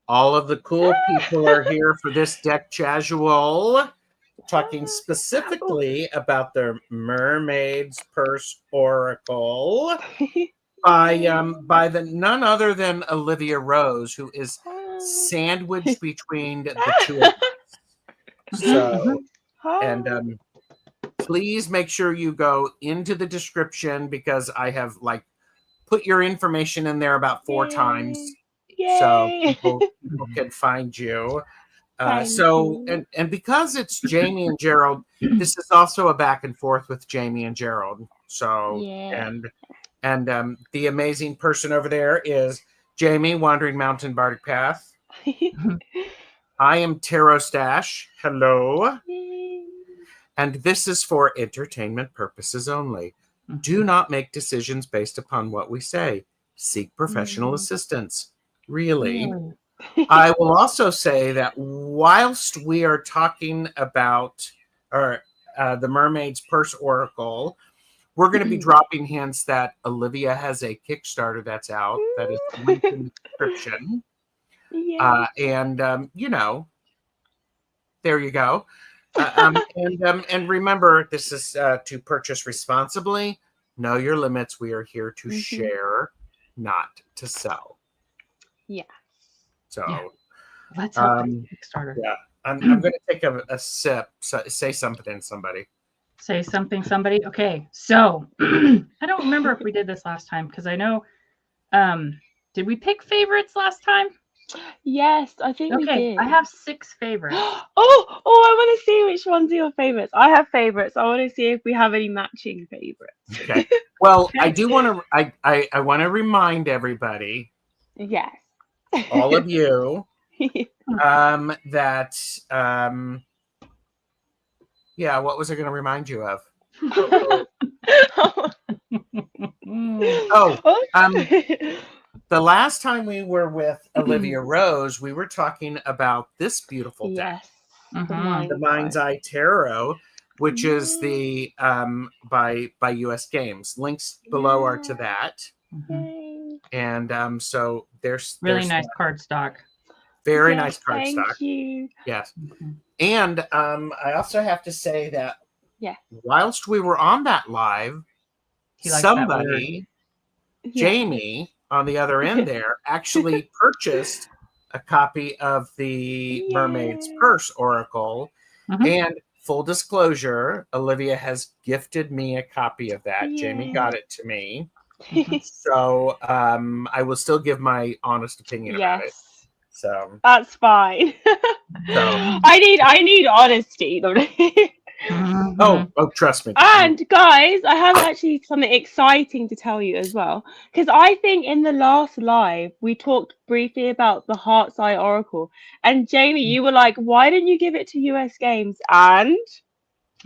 All of the cool people are here for this deck casual, talking specifically about the Mermaids Purse Oracle by the none other than Olivia Rose, who is sandwiched between the two of us. So, and please make sure you go into the description because I have put your information in there about 4 times. Yay. So people can find you. And because it's Jaime and Gerald, this is also a back and forth with Jaime and Gerald. So and the amazing person over there is Jaime, Wandering Mountain Bardic Path. I am Tarot Stash. Hello. Yay. And this is for entertainment purposes only. Do not make decisions based upon what we say. Seek professional assistance. Really. I will also say that whilst we are talking about the Mermaids Purse Oracle, we're going to be dropping hints that Olivia has a Kickstarter that's out that is linked in the description. You know, there you go. And remember, this is to purchase responsibly. Know your limits. We are here to share, not to sell. Yeah. So let's help Kickstarter. Yeah, I'm going to take a sip. So, say something, somebody. Say something, somebody. Okay, so I don't remember if we did this last time because I know. Did we pick favorites last time? Yes, I think we did. I have 6 favorites. I want to see which ones are your favorites. I have favorites. I want to see if we have any matching favorites. Okay. Well, I do want to. I want to remind everybody. Yes. All of you. That. Yeah. What was I going to remind you of? The last time we were with Olivia Rose, we were talking about this beautiful deck. Yes. The Mind's Eye Tarot, which is the by US Games. Links below are to that. And so there's really nice cardstock. Very nice cardstock. Thank you. Yes. And I also have to say that whilst we were on that live, somebody, Jaime, on the other end there, actually purchased a copy of the Mermaids Purse Oracle. And full disclosure, Olivia has gifted me a copy of that. Jaime got it to me. So I will still give my honest opinion about it. So that's fine. I need honesty. Oh, trust me. And guys, I have actually something exciting to tell you as well. Because I think in the last live, we talked briefly about the Heart's Eye Oracle. And Jaime, you were like, why didn't you give it to US Games? And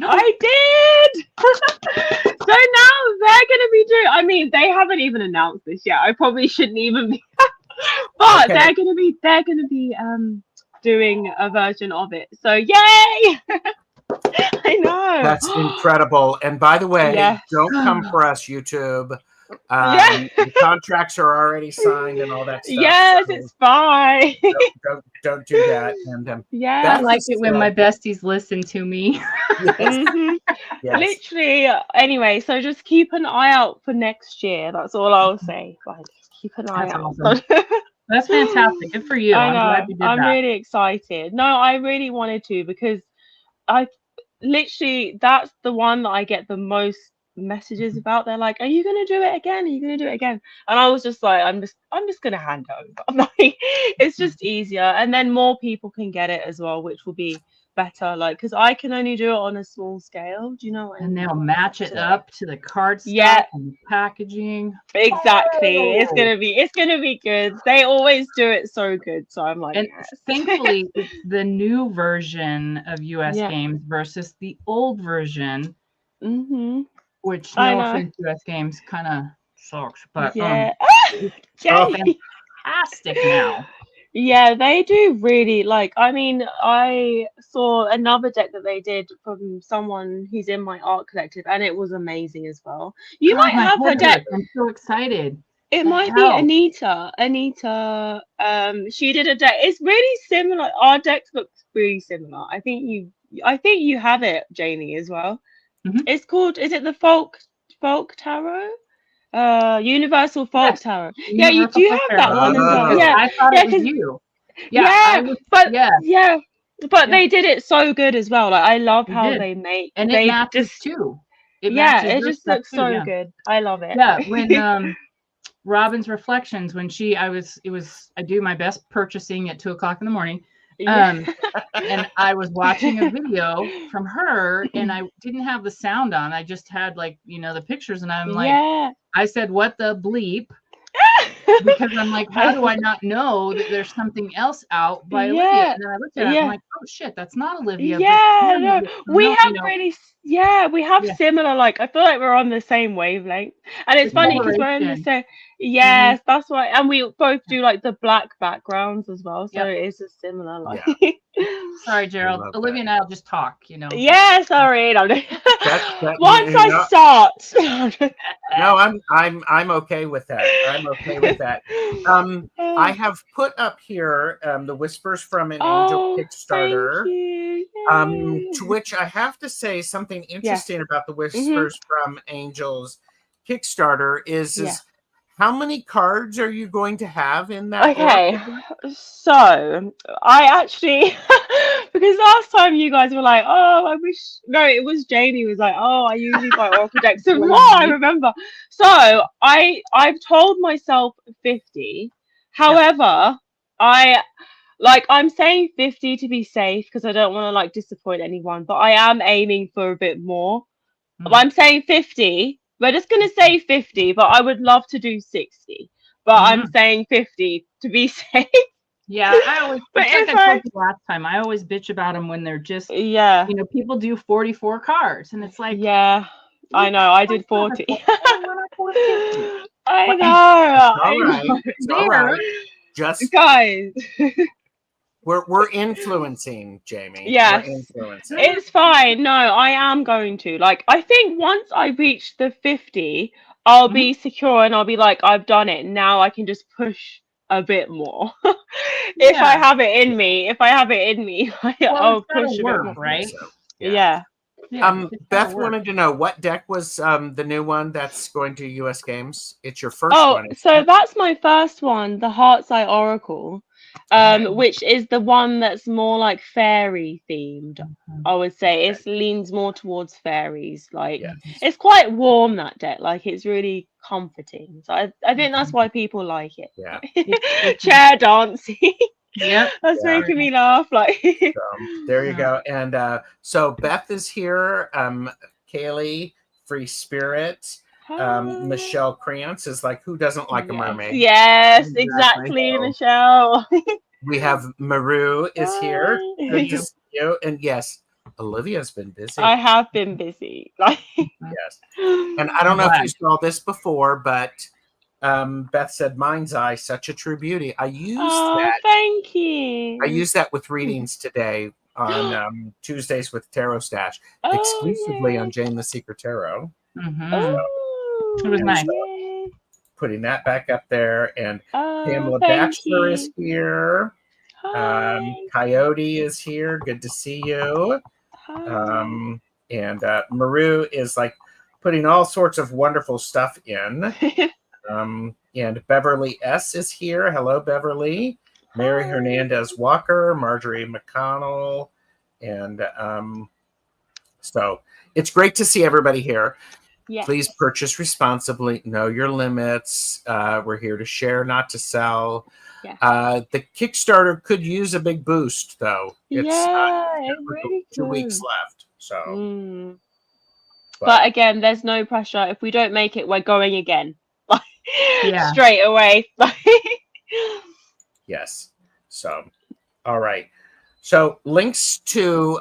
I did. So now they're going to be doing, I mean, they haven't even announced this yet. I probably shouldn't even be. But they're going to be doing a version of it. So yay! I know. That's incredible. And by the way, don't come for us, YouTube. The contracts are already signed and all that stuff. Yes, so it's fine. Don't do that. And I like it when my besties listen to me. Literally. Anyway, so just keep an eye out for next year. That's all I'll say. Like, keep an eye out. Awesome. That's fantastic. Good for you. I know. I'm glad you did I'm that. really excited. No, I really wanted to because I literally, that's the one that I get the most messages about. They're like, are you going to do it again? Are you going to do it again? And I was just like, I'm just going to hand over. I'm like, it's just easier. And then more people can get it as well, which will be better, like, because I can only do it on a small scale. Do you know what I And mean? they'll match it up to the cardstock Yeah. and the packaging. Exactly. Oh! It's gonna be good. They always do it so good. So I'm like, And yes. thankfully, it's the new version of US Yeah. Games versus the old version, which, I no know. offense, US Games kind of sucks, but Yeah. it's Jamie. fantastic now. Yeah, they do really like. I mean, I saw another deck that they did from someone who's in my art collective, and it was amazing as well. You God, might my have her head deck. hurts. I'm so excited. It The might be hell? Anita. Anita. She did a deck. It's really similar. Our decks look really similar. I think you have it, Jamie, as well. Mhm. It's called. Is it the Folk Tarot? Universal Folk Tarot. Yeah, you Universal do Folk have that Tarot. one as well. Oh. Yeah, I thought yeah, it was 'cause you. yeah, but yeah, yeah, but Yeah. they did it so good as well. Like I love They how did. they make and it they matches just too. It yeah, matches it your just stuff looks too, so yeah. good. I love it. Yeah, when Robin's Reflections, when I do my best purchasing at 2:00 in the morning. Yeah. And I was watching a video from her and I didn't have the sound on. I just had like, the pictures and I'm like, Yeah. I said, what the bleep? Because I'm like, how do I not know that there's something else out by Olivia? Yeah. And then I looked at it, I'm Yeah. like, oh shit, that's not Olivia. Yeah, But no, we have we have Yeah. similar, like, I feel like we're on the same wavelength. And it's The funny because we're in the coloration. same, yes, that's why, and we both do like the black backgrounds as well, so Yep. it's a similar, like, Sorry, Gerald. love Olivia and I'll just talk, yeah, sorry. No, no. That- Once you I know- start. No, I'm okay with that. I'm okay with that. I have put up here the Whispers from an Angel Kickstarter. Thank you. To which I have to say something interesting about the Whispers from Angels Kickstarter is how many cards are you going to have in that? Okay, so I actually because last time you guys were like, oh, I wish, no, it was Jamie was like, oh, I usually buy Oracle decks and more, I remember. So I've told myself 50. However, I'm saying 50 to be safe because I don't want to like disappoint anyone, but I am aiming for a bit more. I'm saying 50. We're just gonna say 50, but I would love to do 60. But I'm saying 50 to be safe. Yeah, I always, But it's like I told you last time, I always bitch about them when they're just, people do 44 cards, and it's like, yeah, I know, I did 40. I know. All right. It's all right. Just guys. We're influencing, Jamie. Yes, we're influencing. it's fine. No, I am going to. Like, I think once I reach the 50, I'll be secure and I'll be like, I've done it. Now I can just push a bit more. If I have it in me, I'll push a bit more. Right? So, Yeah. Beth wanted to know what deck was the new one that's going to US Games. It's your first one. So that's my first one, the Heart's Eye Oracle. Which is the one that's more like fairy themed. I would say it leans more towards fairies. Like it's quite warm, that deck. Like it's really comforting. So I think that's why people like it. Yeah. Chair dancing. Yep. That's making me laugh. Like there you go. And so Beth is here. Kaylee, Free Spirit. Michelle Krantz is like, who doesn't like a mermaid? Yes, exactly, Michelle. We have Maru is here. Good to see you. And yes, Olivia's been busy. I have been busy. Yes. And I don't know if you saw this before, but Beth said, Mind's Eye, such a true beauty. I used that. Thank you. I used that with readings today on Tuesdays with Tarot Stash, exclusively on Jane the Secret Tarot. It was nice. Putting that back up there, and Pamela Batchelor is here. Coyote is here. Good to see you. And Maru is like putting all sorts of wonderful stuff in. And Beverly S is here. Hello, Beverly. Mary Hernandez Walker, Marjorie McConnell, and so it's great to see everybody here. Yes. Please purchase responsibly. Know your limits. We're here to share, not to sell. Yes. The Kickstarter could use a big boost, though. It's it really 2 weeks could. left. So, But again, there's no pressure. If we don't make it, we're going again. Yeah. Straight away. yes. So, all right. So links to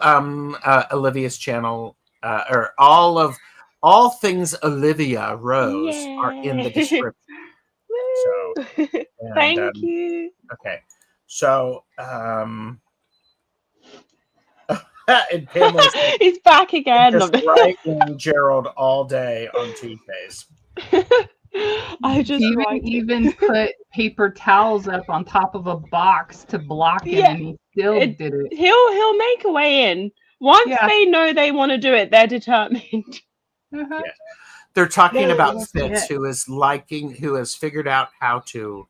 Olivia's channel or all things Olivia Rose are in the description. So and, thank you. Okay. So and Pamela's he's back again. just writing Gerald all day on Tuesdays. I just even put paper towels up on top of a box to block him, and he still did it. He'll make a way in. Once they know they want to do it, they're determined. Yeah. They're talking about Fitz, who has figured out how to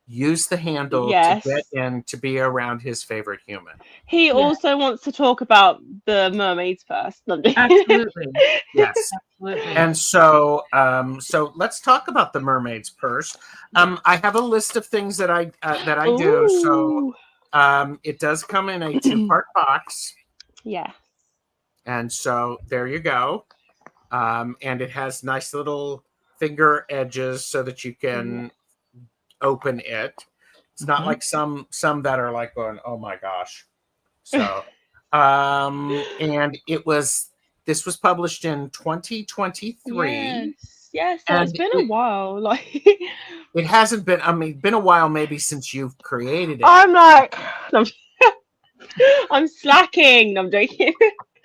use the handle to get in to be around his favorite human. He also wants to talk about the Mermaids Purse. Absolutely. Yes. Absolutely. And so so let's talk about the Mermaid's Purse. I have a list of things that I do. So it does come in a 2-part box. Yeah. And so there you go. And it has nice little finger edges so that you can open it. It's not like some that are like going, oh my gosh. So and this was published in 2023. Yes, so it's been a while. Like it hasn't been, been a while maybe since you've created it. I'm like I'm slacking. I'm joking.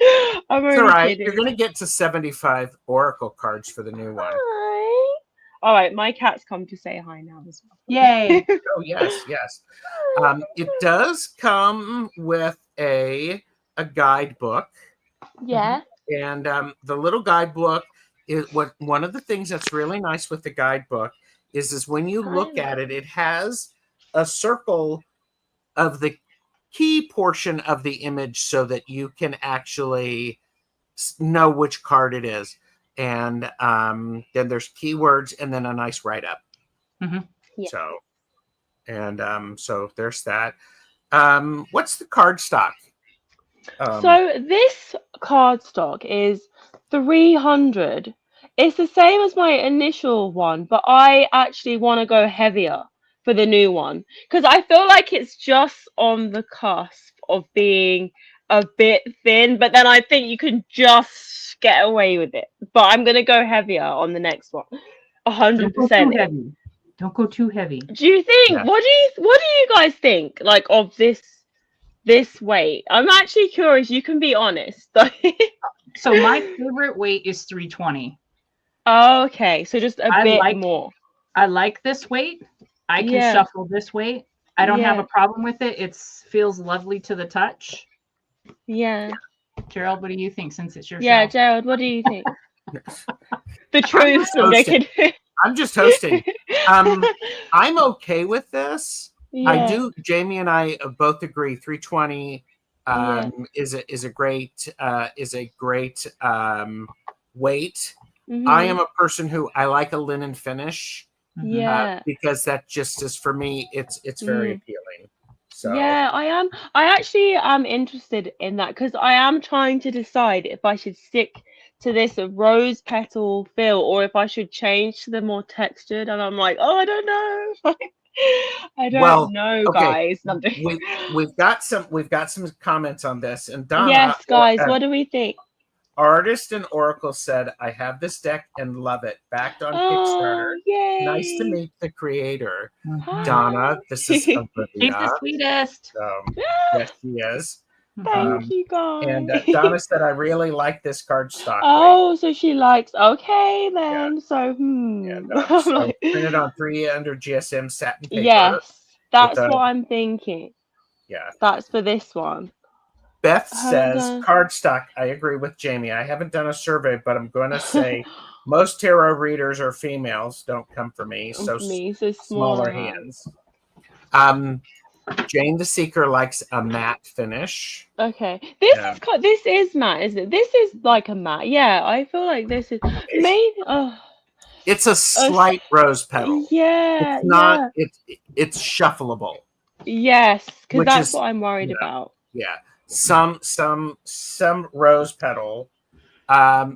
It's all right. You're gonna get to 75 Oracle cards for the new one. Hi. All right, my cat's come to say hi now as well. Yay! Oh yes. It does come with a guidebook. Yeah. And the little guidebook is one of the things that's really nice with the guidebook is when you look at it, it has a circle of the key portion of the image so that you can actually know which card it is. And then there's keywords and then a nice write-up. So, and so there's that. What's the card stock? So this card stock is 300. It's the same as my initial one, but I actually want to go heavier for the new one because I feel like it's just on the cusp of being a bit thin, but then I think you can just get away with it. But I'm gonna go heavier on the next one, 100%. Don't go too heavy. Do you think? Yeah. What do you guys think? Like of this weight? I'm actually curious. You can be honest. So my favorite weight is 320. Oh, okay, so just a bit more. I like this weight. I can shuffle this weight. I don't have a problem with it. It feels lovely to the touch. Yeah. Gerald, what do you think since it's your show? Gerald, what do you think? The truth. I'm just hosting. I'm okay with this. Yeah. I do. Jaime and I both agree. 320 is a great weight. I am a person who I like a linen finish. Because that just is for me. It's very appealing. So yeah, I am. I actually am interested in that because I am trying to decide if I should stick to this rose petal feel or if I should change to the more textured. And I'm like, oh, I don't know. I don't know, guys. We've got some comments on this, and Donna. Yes, guys. What do we think? Artist and Oracle said, "I have this deck and love it. Backed on Kickstarter. Yay. Nice to meet the creator, Donna. This is Olivia. She's the sweetest. Yes, she is. Thank you, guys. And Donna said, "I really like this card stock." Oh, so she likes. Okay, then. Yeah. So, so printed on 300 GSM satin paper. Yes, that's what I'm thinking. Yeah, that's for this one. Beth says, cardstock. I agree with Jaime. I haven't done a survey, but I'm going to say most tarot readers are females. Don't come for me. So smaller hands. Jane the Seeker likes a matte finish. Okay, this is matte, isn't it? This is like a matte. Yeah, I feel like this is maybe. Oh, It's a slight rose petal. yeah, It's not. yeah. It's shuffleable. Yes, because Which that's is- what I'm worried about. Yeah, some rose petal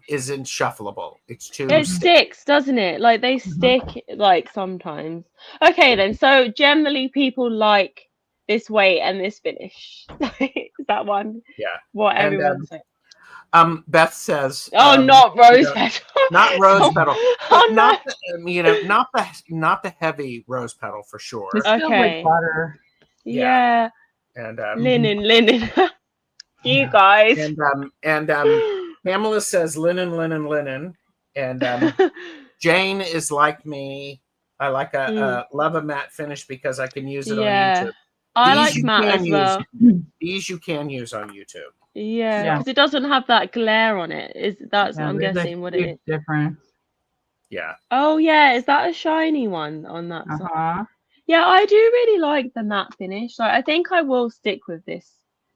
isn't shuffleable. It's too. It sticks, doesn't it? Like they stick, like sometimes. Okay, then. So generally, people like this weight and this finish. Is that one? Yeah. What And, everyone says. Beth says. Oh, not rose petal. Not rose petal. Oh, Not not the heavy rose petal for sure. This feels Okay. like butter. Yeah. And Linen. You guys. and Pamela says linen, and Jane is like me. I like love a matte finish because I can use it on YouTube. I like matte as well. These you can use on YouTube. Yeah, because it doesn't have that glare on it. That's what I'm guessing what it is. Different. Yeah. Oh yeah, is that a shiny one on that side? Uh-huh. Yeah, I do really like the matte finish. Like, I think I will stick with this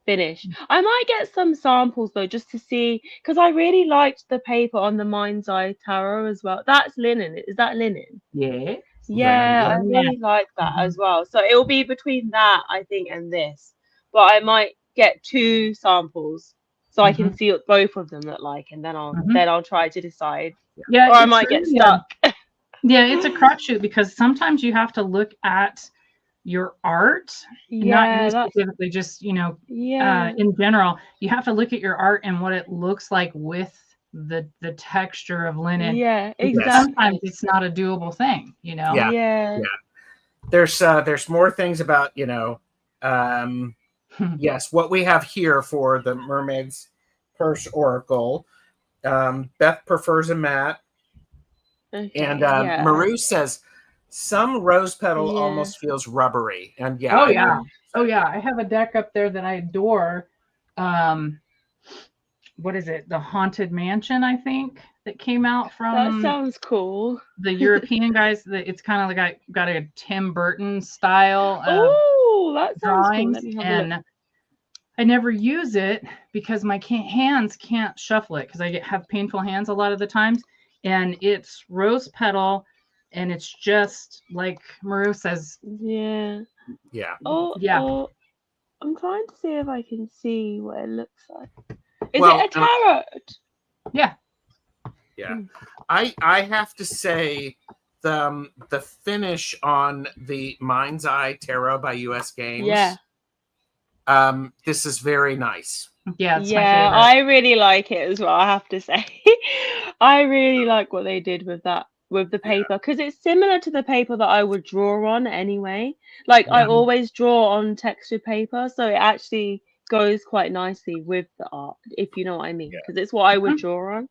finish. I might get some samples though, just to see, because I really liked the paper on the Mind's Eye Tarot as well. That's linen. Is that linen? Yeah. Yeah, I Yeah. really like that as well. So it will be between that, I think, and this. But I might get 2 samples so I can see what both of them look like, and then I'll try to decide. Yeah, or I might get stuck. Yeah, it's a crapshoot because sometimes you have to look at your art, not you specifically, just in general. You have to look at your art and what it looks like with the texture of linen. Yeah, exactly. Sometimes it's not a doable thing, Yeah. There's more things about yes, what we have here for the Mermaids Purse Oracle. Beth prefers a matte. Okay, And Maru says some rose petal almost feels rubbery. And oh yeah, I have a deck up there that I adore. What is it? The Haunted Mansion, I think, that came out from. That sounds cool. The European guys. It's kind of like got a Tim Burton style. Oh, that sounds drawings, cool. and I never use it because my hands can't shuffle it because I have painful hands a lot of the times. And it's rose petal, and it's just like Maru says. Yeah. Yeah. Oh, I'm trying to see if I can see what it looks like. Is it a tarot? Yeah. Yeah. I have to say the finish on the Mind's Eye Tarot by US Games. Yeah. This is very nice. Yeah, it's yeah, I really like it as well, I have to say. I really like what they did with that, with the paper, because it's similar to the paper that I would draw on anyway. Like I always draw on textured paper, so it actually goes quite nicely with the art, if you know what I mean, because it's what I would draw on.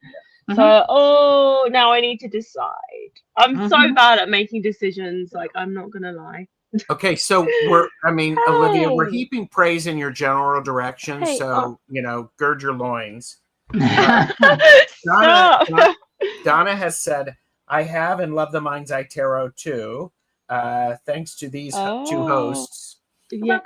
So now I need to decide. I'm so bad at making decisions, like I'm not gonna lie. Okay, so Olivia, we're heaping praise in your general direction, so gird your loins. Donna has said, I have and love the Mind's Eye Tarot too. Thanks to these 2 hosts. Yeah.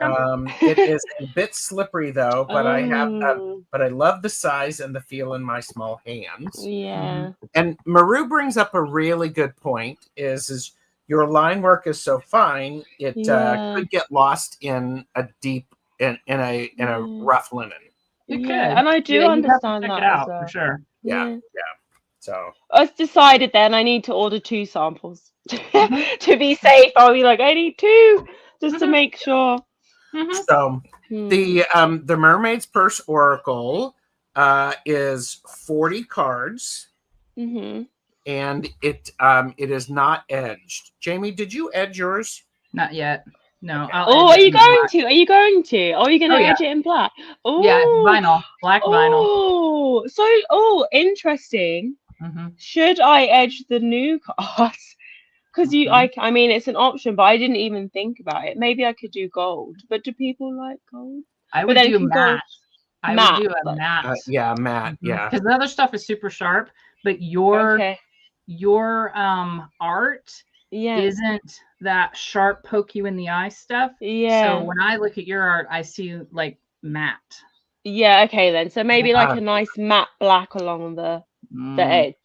It is a bit slippery though, but I love the size and the feel in my small hands. Yeah. And Maru brings up a really good point, is your line work is so fine, it could get lost in a deep in a rough linen. It could. And I do understand that as well. For sure. Yeah. So I've decided then I need to order 2 samples to be safe. I'll be like, I need 2 just to make sure. So the Mermaids Purse Oracle is 40 cards. And it is not edged. Jamie, did you edge yours? Not yet. No. Okay. Are you going to? Are you going to? Are you going to edge it in black? Oh, yeah, vinyl, black vinyl. Oh, so interesting. Should I edge the new cards? Because I mean, it's an option, but I didn't even think about it. Maybe I could do gold, but do people like gold? I would do matte. I would do a matte. Matte. Yeah. Because the other stuff is super sharp, but your art isn't that sharp poke you in the eye stuff. Yeah. So when I look at your art, I see like matte. Yeah, okay then. So maybe like a nice matte black along the edge.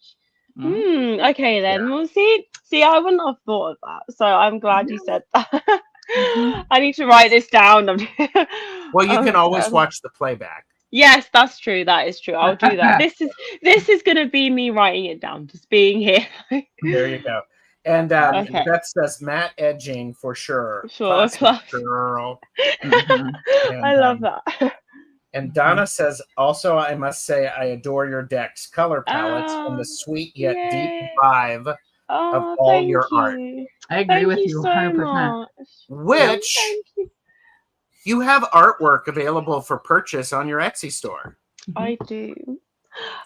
Okay then. We'll see. See, I wouldn't have thought of that. So I'm glad you said that. I need to write this down. Well, you can always watch the playback. Yes, that's true. That is true. I'll do that. This is gonna be me writing it down, just being here. There you go. And Beth says matte edging for sure. Sure, classic girl. I love that. And Donna says, also, I must say, I adore your deck's color palettes and the sweet yet deep vibe of all your art. I agree with you 100%. Which you have artwork available for purchase on your Etsy store. I do.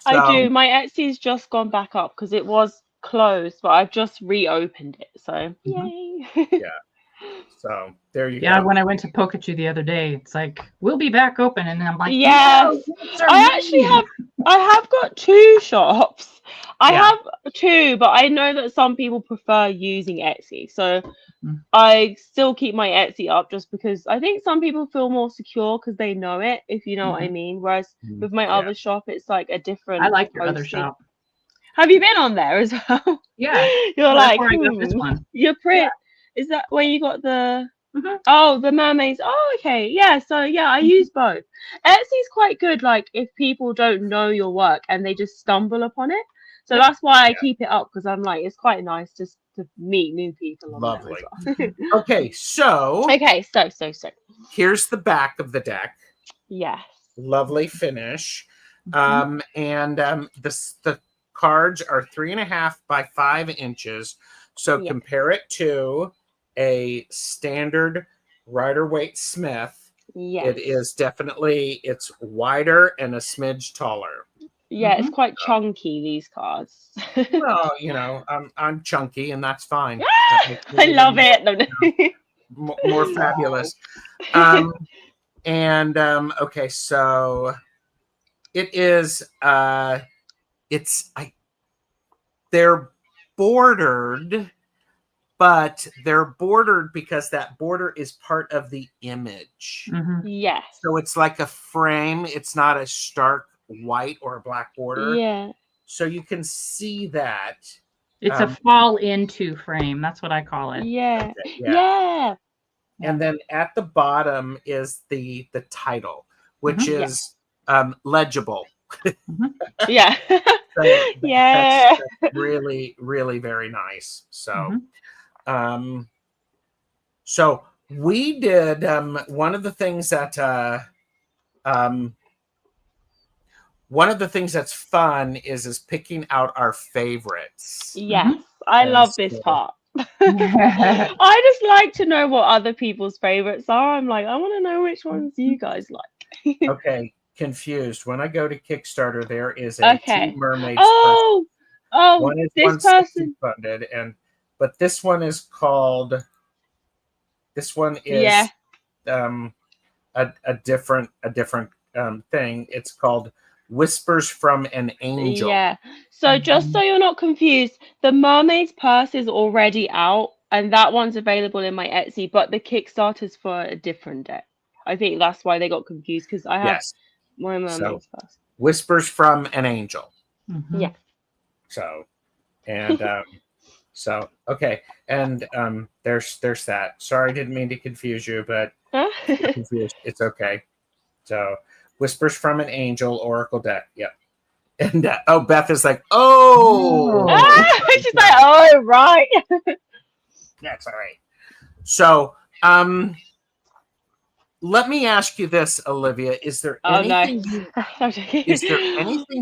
I do. My Etsy's just gone back up because it was closed, but I've just reopened it. So yay. Yeah. So there you go. Yeah, when I went to poke at you the other day, it's like, we'll be back open. And I'm like, yes, I have got 2 shops. I have 2, but I know that some people prefer using Etsy. So I still keep my Etsy up just because I think some people feel more secure because they know it, if you know what I mean. Whereas with my other shop, it's like a different. I like your other shop. Have you been on there as well? Yeah. You're like, I got this one. You're pretty. Yeah. Is that where you got the the mermaids? Oh, okay. Yeah, so I use both. Etsy's quite good, like if people don't know your work and they just stumble upon it. So that's why I keep it up, because I'm like, it's quite nice just to meet new people. Lovely. Okay, so here's the back of the deck. Yes. Lovely finish. And the cards are 3.5 by 5 inches. So compare it to a standard Rider-Waite Smith. It is definitely, it's wider and a smidge taller. Yeah, it's quite chunky, these cards. Well, you know, I'm chunky and that's fine. I love it. More fabulous. Okay, so it is they're bordered, but they're bordered because that border is part of the image. Yes. So it's like a frame. It's not a stark white or a black border. Yeah. So you can see that. It's a fall into frame. That's what I call it. Yeah. Okay, yeah. And then at the bottom is the title, which is legible. Yeah. That's really, really very nice. So, so we did one of the things that's fun is picking out our favorites. Yes, I love this part. I just like to know what other people's favorites are. I'm like, I want to know which ones you guys like. Okay. Confused. When I go to Kickstarter, there is a Two Mermaids. One is this person funded, but this one is called. This one is a different thing. It's called Whispers from an Angel. Yeah. So just so you're not confused, the Mermaids Purse is already out, and that one's available in my Etsy. But the Kickstarter's for a different deck. I think that's why they got confused, because I have. My Mermaids Purse. Whispers from an Angel. Yeah. So, and okay, and there's that. Sorry, I didn't mean to confuse you, but confused. It's okay. So, Whispers from an Angel Oracle deck. Yep. And Beth is like, she's like, oh, right. That's all right. So, let me ask you this, Olivia. Is there anything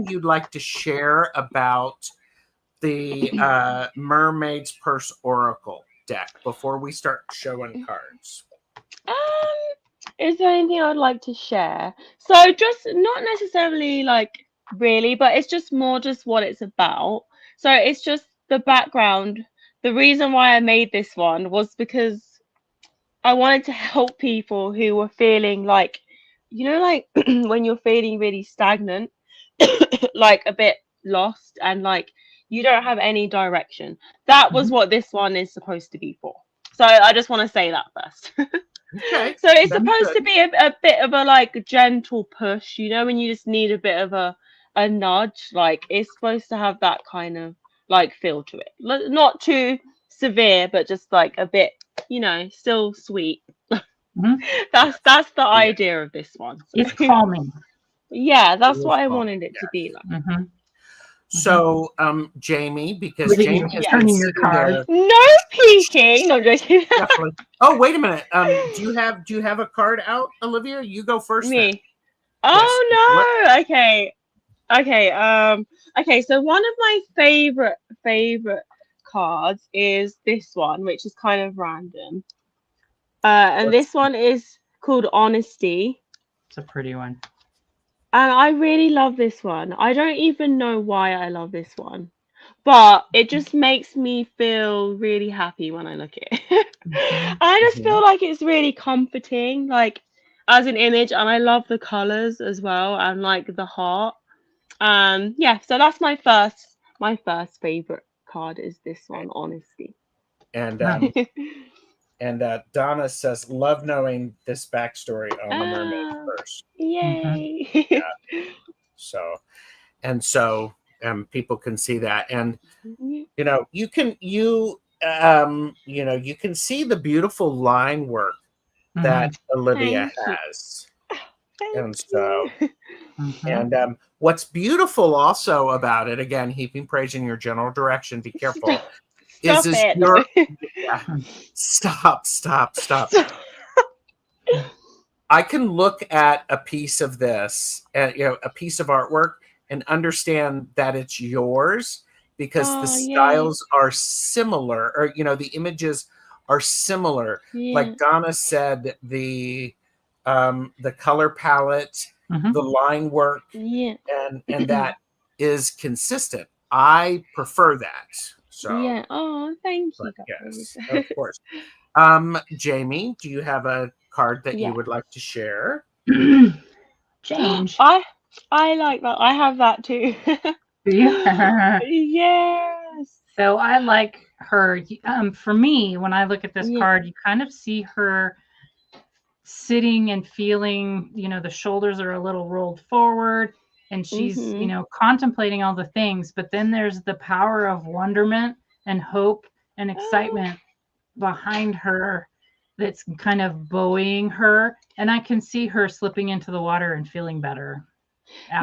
you'd like to share about the Mermaids Purse Oracle deck before we start showing cards? Is there anything I'd like to share? So just not necessarily like really, but it's just more just what it's about. So it's just the background. The reason why I made this one was because I wanted to help people who were feeling like, like when you're feeling really stagnant, like a bit lost, and like you don't have any direction. That was what this one is supposed to be for. So I just want to say that first. Okay. So it's That's supposed good. to be a bit of a like gentle push, you know, when you just need a bit of a nudge. Like it's supposed to have that kind of like feel to it. Not too severe, but just like a bit, you know, still sweet. That's the idea of this one. So. It's calming. Yeah, that's what I calming, wanted it to be like. So, Jaime, because Look at Jaime you has been turning your sitting card. there. No peeking. No, I'm joking. Definitely. Oh, wait a minute. Do you have a card out, Olivia? You go first. Me. Then. Oh Yes. What? no. Okay. Okay. So one of my favorite cards is this one, which is kind of random. And this one is called Honesty. It's a pretty one. And I really love this one. I don't even know why I love this one, but it just makes me feel really happy when I look at it. I just feel like it's really comforting, like as an image, and I love the colors as well, and like the heart. Yeah, so that's my first favorite card is this one, Honesty. And Donna says, "Love knowing this backstory on the Mermaid's Purse." Yay! So people can see that, and you know, you can see the beautiful line work that Olivia has. And so, and what's beautiful also about it, again, heaping praise in your general direction, be careful, Stop stop. I can look at a piece of this, a piece of artwork, and understand that it's yours because the styles are similar, or the images are similar. Like Donna said, the color palette, the line work, and that is consistent. I prefer that. So thank you. Yes, of course. Jaime, do you have a card that you would like to share? Change. I like that. I have that too. Yes. So I like her. For me, when I look at this card, you kind of see her sitting and feeling, the shoulders are a little rolled forward and she's, contemplating all the things, but then there's the power of wonderment and hope and excitement behind her that's kind of buoying her, and I can see her slipping into the water and feeling better.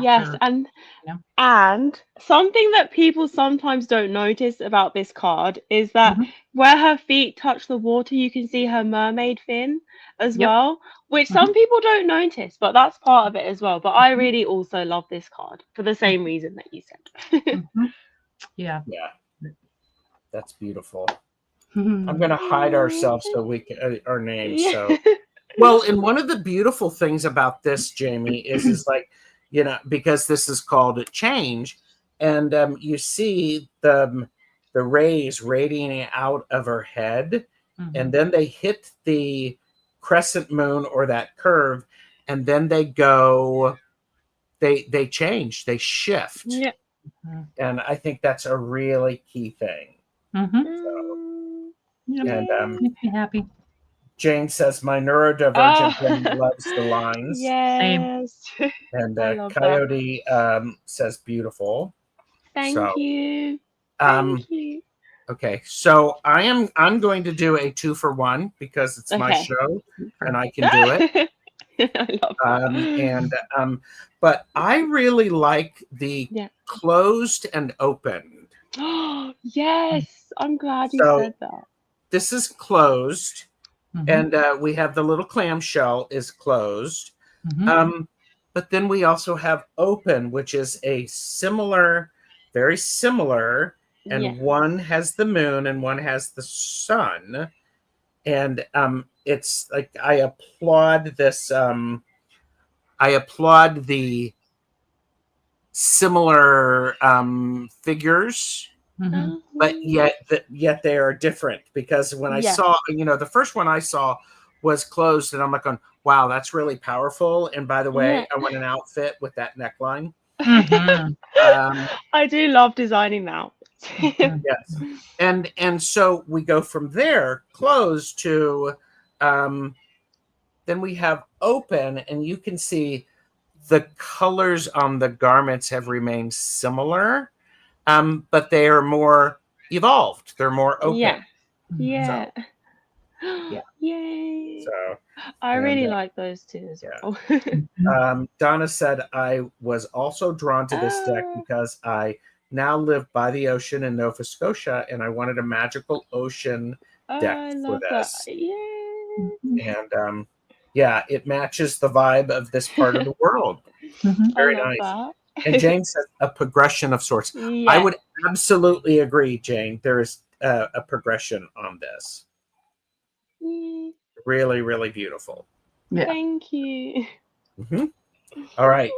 Yes, and something that people sometimes don't notice about this card is that where her feet touch the water, you can see her mermaid fin as well, which some people don't notice, but that's part of it as well. But I really also love this card for the same reason that you said. Yeah, that's beautiful. I'm going to hide ourselves so we can our names. So, well, and one of the beautiful things about this, Jaime, is like, because this is called change, and you see the rays radiating out of her head, and then they hit the crescent moon or that curve, and then they go, they change, they shift. And I think that's a really key thing. And makes me happy. Jane says, "My neurodivergent woman loves the lines." Yes. And Coyote says, "Beautiful." Thank you. Okay, so I'm going to do a 2-for-1 because it's my show and I can do it. I love that. But I really like the closed and opened. Yes, I'm glad you said that. This is closed, and we have the little clamshell is closed. But then we also have open, which is a very similar, and one has the moon and one has the sun. And it's like I applaud this. I applaud the similar figures. But yet they are different, because when I saw, the first one I saw was closed, and I'm like, wow, that's really powerful. And by the way, I want an outfit with that neckline. I do love designing that. Yes. And so we go from there, close, to then we have open, and you can see the colors on the garments have remained similar, but they are more evolved. They're more open. Yeah. Yeah. So, yeah. Yay. So I really like those two as well. Donna said, I was also drawn to this deck because I now live by the ocean in Nova Scotia, and I wanted a magical ocean deck for this. That. Yay. And yeah, it matches the vibe of this part of the world. Very nice. That. And Jane said a progression of sorts. Yeah. I would absolutely agree, Jane. There is a progression on this. Really, really beautiful. Yeah. Thank you. All right.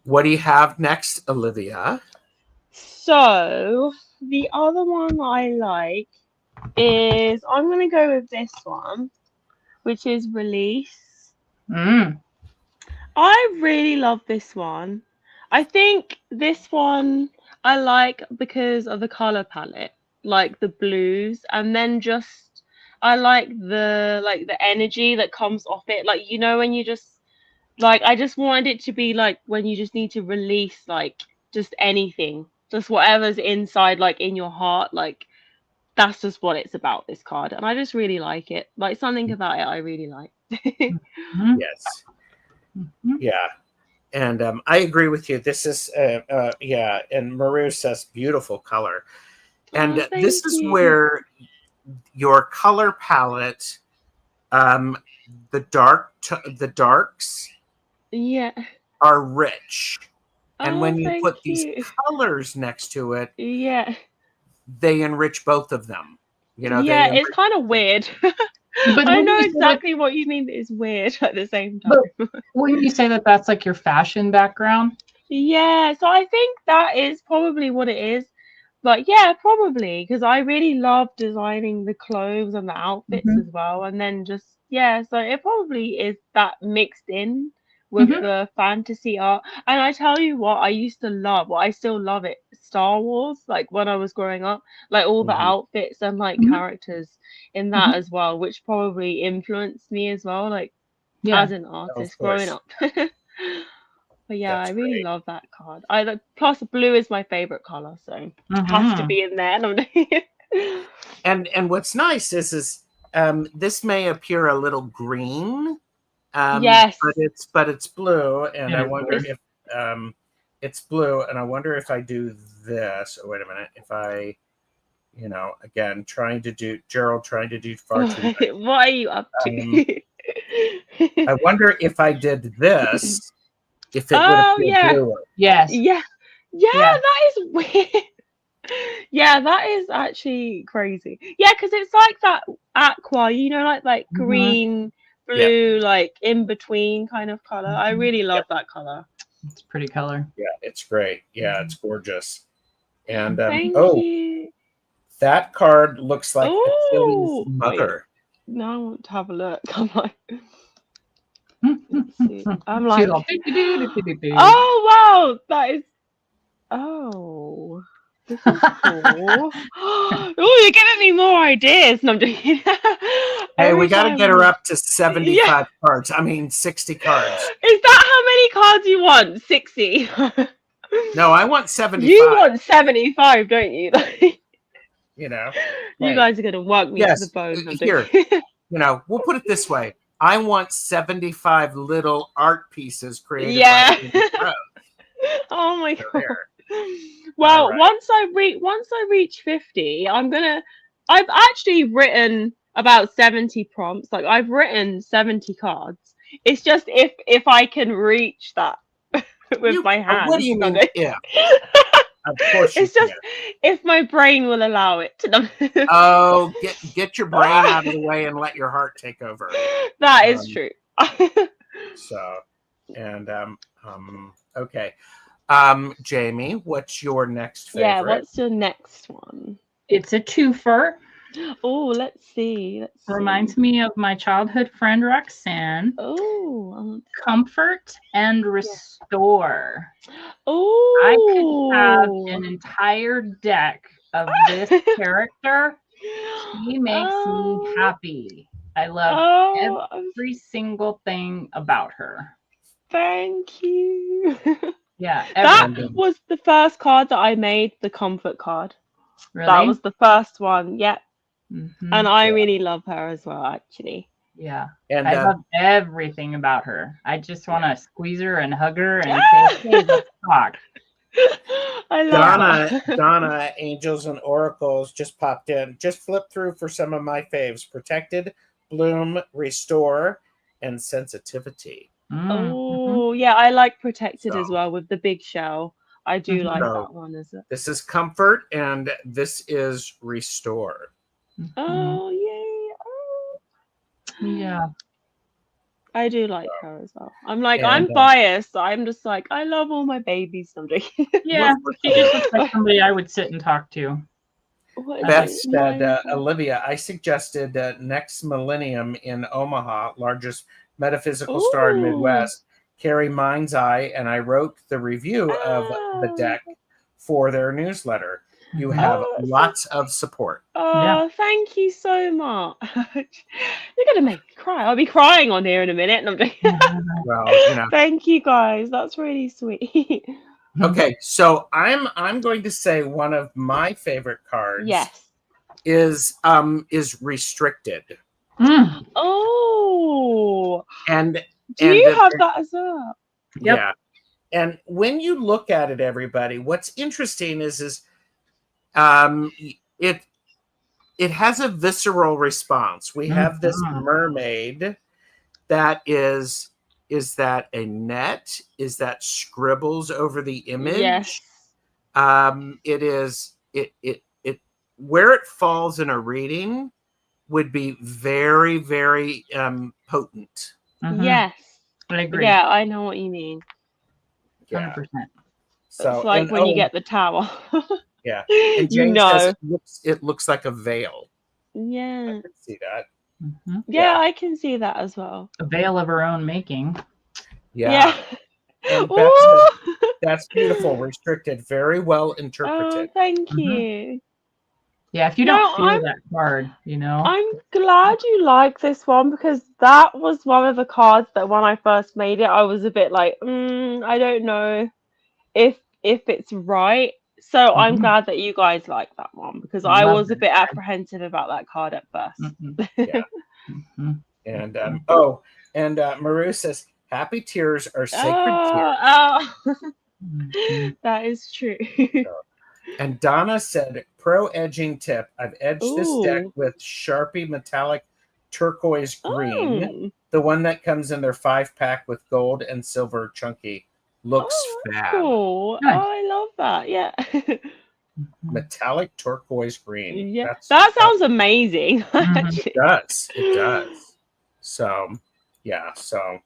What do you have next, Olivia? So the other one I like is, I'm going to go with this one, which is Release. I really love this one. I think this one I like because of the color palette, like the blues, and then just I like the energy that comes off it. Like, you know, when you just like, I just wanted it to be like when you just need to release like just anything, just whatever's inside, like in your heart, like that's just what it's about, this card. And I just really like it. Like, something about it I really like. Yes. Yeah. And I agree with you. This is, yeah. And Maru says beautiful color. And this is where your color palette, the darks, are rich. And when you put these colors next to it, they enrich both of them. You know, it's kind of weird. But I know exactly what you mean. It's weird at the same time. But wouldn't you say that that's like your fashion background? Yeah, so I think that is probably what it is. But yeah, probably, because I really love designing the clothes and the outfits as well. And then just, yeah, so it probably is that mixed in with the fantasy art. And I tell you what, I used to love, I still love it, Star Wars, like when I was growing up, like all the outfits and like characters in that as well, which probably influenced me as well, like as an artist growing up. But yeah, I really love that card. Plus blue is my favorite color, so it has to be in there. And what's nice is this may appear a little green. Yes, but it's blue, and I wonder if it's blue, and I wonder if I do this. Oh, wait a minute. If I, you know, again, Gerald trying to do far too much. What are you up to? I wonder if I did this, if it would appear bluer. Yes. Yeah, that is weird. Yeah, that is actually crazy. Yeah, because it's like that aqua, you know, like green, blue, like in between kind of color. I really love that color. It's a pretty color. Yeah, it's great. Yeah, it's gorgeous. And Thank you. That card looks like Achilles' mother. Wait. Now I want to have a look. I'm like, I'm like, oh wow, that is. Oh, this is cool. Oh, you're giving me more ideas. No, I'm joking. Hey, we got to get her up to 75 cards. I mean, 60 cards. Is that how many cards you want? 60. No, I want 75. You want 75, don't you? You know, you guys are gonna work me to the bone. Here, you know, we'll put it this way: I want 75 little art pieces created. By oh my god! Well, once I reach 50, I've actually written about 70 prompts. Like, I've written 70 cards. It's just if I can reach that with my hands. What do you mean? Yeah. Of course it's just if my brain will allow it. Oh, get your brain out of the way and let your heart take over. That is true. So, and okay. Jaime, what's your next favorite? Yeah, what's your next one? It's a twofer. Oh, let's see. Reminds me of my childhood friend Roxanne. Oh, Comfort and Restore. Oh, I could have an entire deck of this character. She makes me happy. I love every single thing about her. Thank you. Yeah. That was the first card that I made, the comfort card. Really? That was the first one. Yep. Mm-hmm. And I really love her as well, actually. Yeah. And I love everything about her. I just want to squeeze her and hug her and say, hey, let's talk. I love her. Donna, Angels and Oracles just popped in. Just flip through for some of my faves. Protected, Bloom, Restore, and Sensitivity. Oh, yeah, I like Protected as well with the big shell. I do like that one as well. This is Comfort, and this is Restore. Oh, yay. Oh. Yeah. I do like her as well. I'm like, I'm biased. I'm just like, I love all my babies someday. Yeah, she just looks like somebody I would sit and talk to. Beth said, Olivia, I suggested next millennium in Omaha, largest metaphysical star in Midwest, carry Mind's Eye, and I wrote the review of the deck for their newsletter. You have lots of support. Oh, thank you so much. You're gonna make me cry. I'll be crying on here in a minute. Well, thank you guys. That's really sweet. Okay, so I'm going to say one of my favorite cards. Yes. Is Restricted. Oh. And do you have that as well? Yep. Yeah. And when you look at it, everybody, what's interesting is it has a visceral response. We have this mermaid that is that a net? Is that scribbles over the image? Yes. It where it falls in a reading would be very, very potent. Yes. I agree. Yeah, I know what you mean. 100%. So it's like when you get the tower. Yeah. And Jane says it looks like a veil. Yeah. I can see that. Mm-hmm. Yeah, I can see that as well. A veil of her own making. Yeah. And that's beautiful. Restricted. Very well interpreted. Oh, thank you. Yeah, if you don't feel that card, I'm glad you like this one because that was one of the cards that when I first made it, I was a bit like, I don't know if it's right. So I'm glad that you guys like that one because I was a bit apprehensive about that card at first. Yeah. And Maru says, happy tears are sacred tears. That is true. And Donna said, pro edging tip. I've edged this deck with Sharpie metallic turquoise green. The one that comes in their 5-pack with gold and silver chunky. Looks fab. Cool. Nice. Oh, I love that. Yeah. Metallic turquoise green. Yeah. That sounds amazing. It does. It does. So, yeah. So,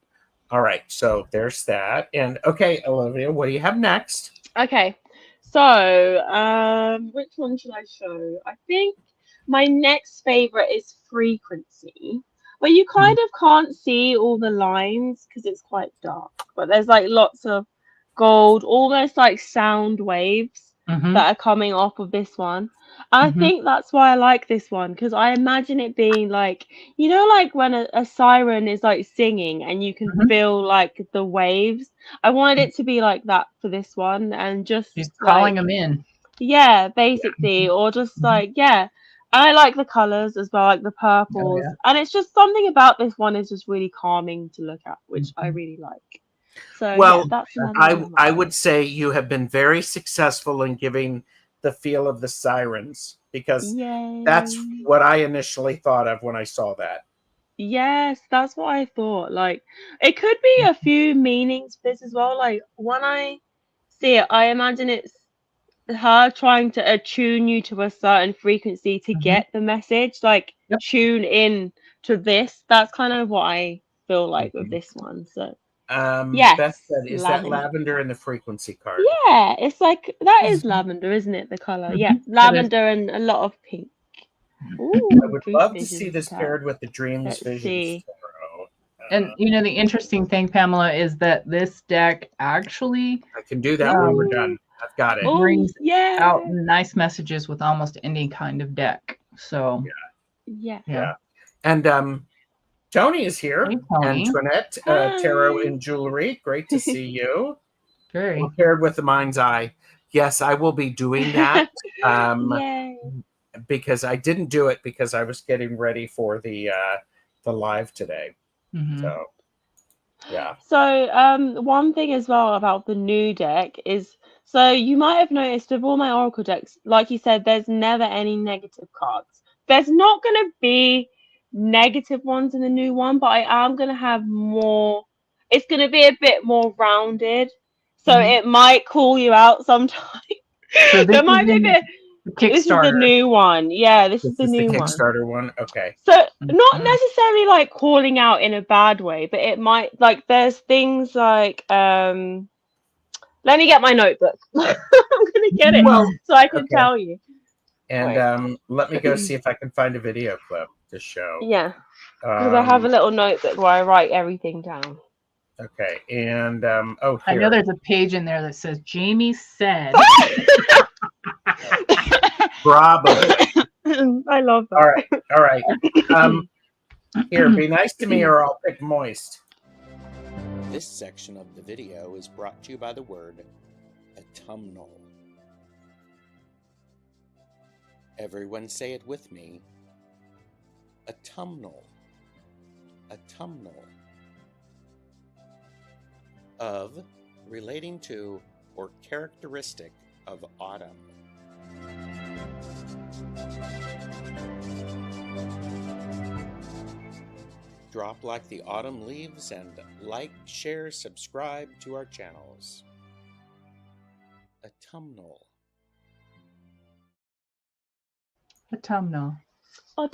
all right. So there's that. And okay, Olivia, what do you have next? Okay. So, which one should I show? I think my next favorite is Frequency, where you kind of can't see all the lines because it's quite dark, but there's like lots of gold, almost like sound waves that are coming off of this one. And I think that's why I like this one because I imagine it being like, like when a siren is like singing and you can feel like the waves. I wanted it to be like that for this one and just she's calling them in. Yeah, basically, or just like, and I like the colors as well, like the purples. And it's just something about this one is just really calming to look at, which I really like. So, that's I would say you have been very successful in giving the feel of the sirens because that's what I initially thought of when I saw that. Yes, that's what I thought. Like, it could be a few meanings for this as well. Like, when I see it, I imagine it's her trying to attune you to a certain frequency to get the message. Like, tune in to this. That's kind of what I feel like with this one. So, Beth said, is that lavender in the frequency card? Yeah, it's like that is lavender, isn't it? The color, lavender and a lot of pink. Ooh, I would love to see this paired with the Dreams Visions Tarot. And the interesting thing, Pamela, is that this deck actually I can do that when we're done. I've got it. It brings yeah. out nice messages with almost any kind of deck. So yeah. And Tony is here. Hey, Tony. Antoinette, Tarot and Jewelry. Great to see you. Very. Prepared with the mind's eye. Yes, I will be doing that. Because I didn't do it because I was getting ready for the live today. Mm-hmm. So yeah. So one thing as well about the new deck is, so you might have noticed of all my Oracle decks, like you said, there's never any negative cards. There's not going to be negative ones in the new one, but I am going to have more. It's going to be a bit more rounded, so it might call you out sometimes. So there might be a bit. This is the new one. Yeah, this is the new one. Kickstarter one. Okay. So not necessarily like calling out in a bad way, but it might, like, there's things like let me get my notebook. I'm gonna get it so I can tell you. And let me go see if I can find a video clip to show. Yeah. Because I have a little notebook where I write everything down. Okay. And I know there's a page in there that says Jaime said. Bravo. I love that. All right. Here, be nice to me or I'll pick moist. This section of the video is brought to you by the word autumnal. Everyone say it with me. Autumnal. Autumnal. Of, relating to, or characteristic of autumn. Drop like the autumn leaves and like, share, subscribe to our channels. Autumnal. Autumnal.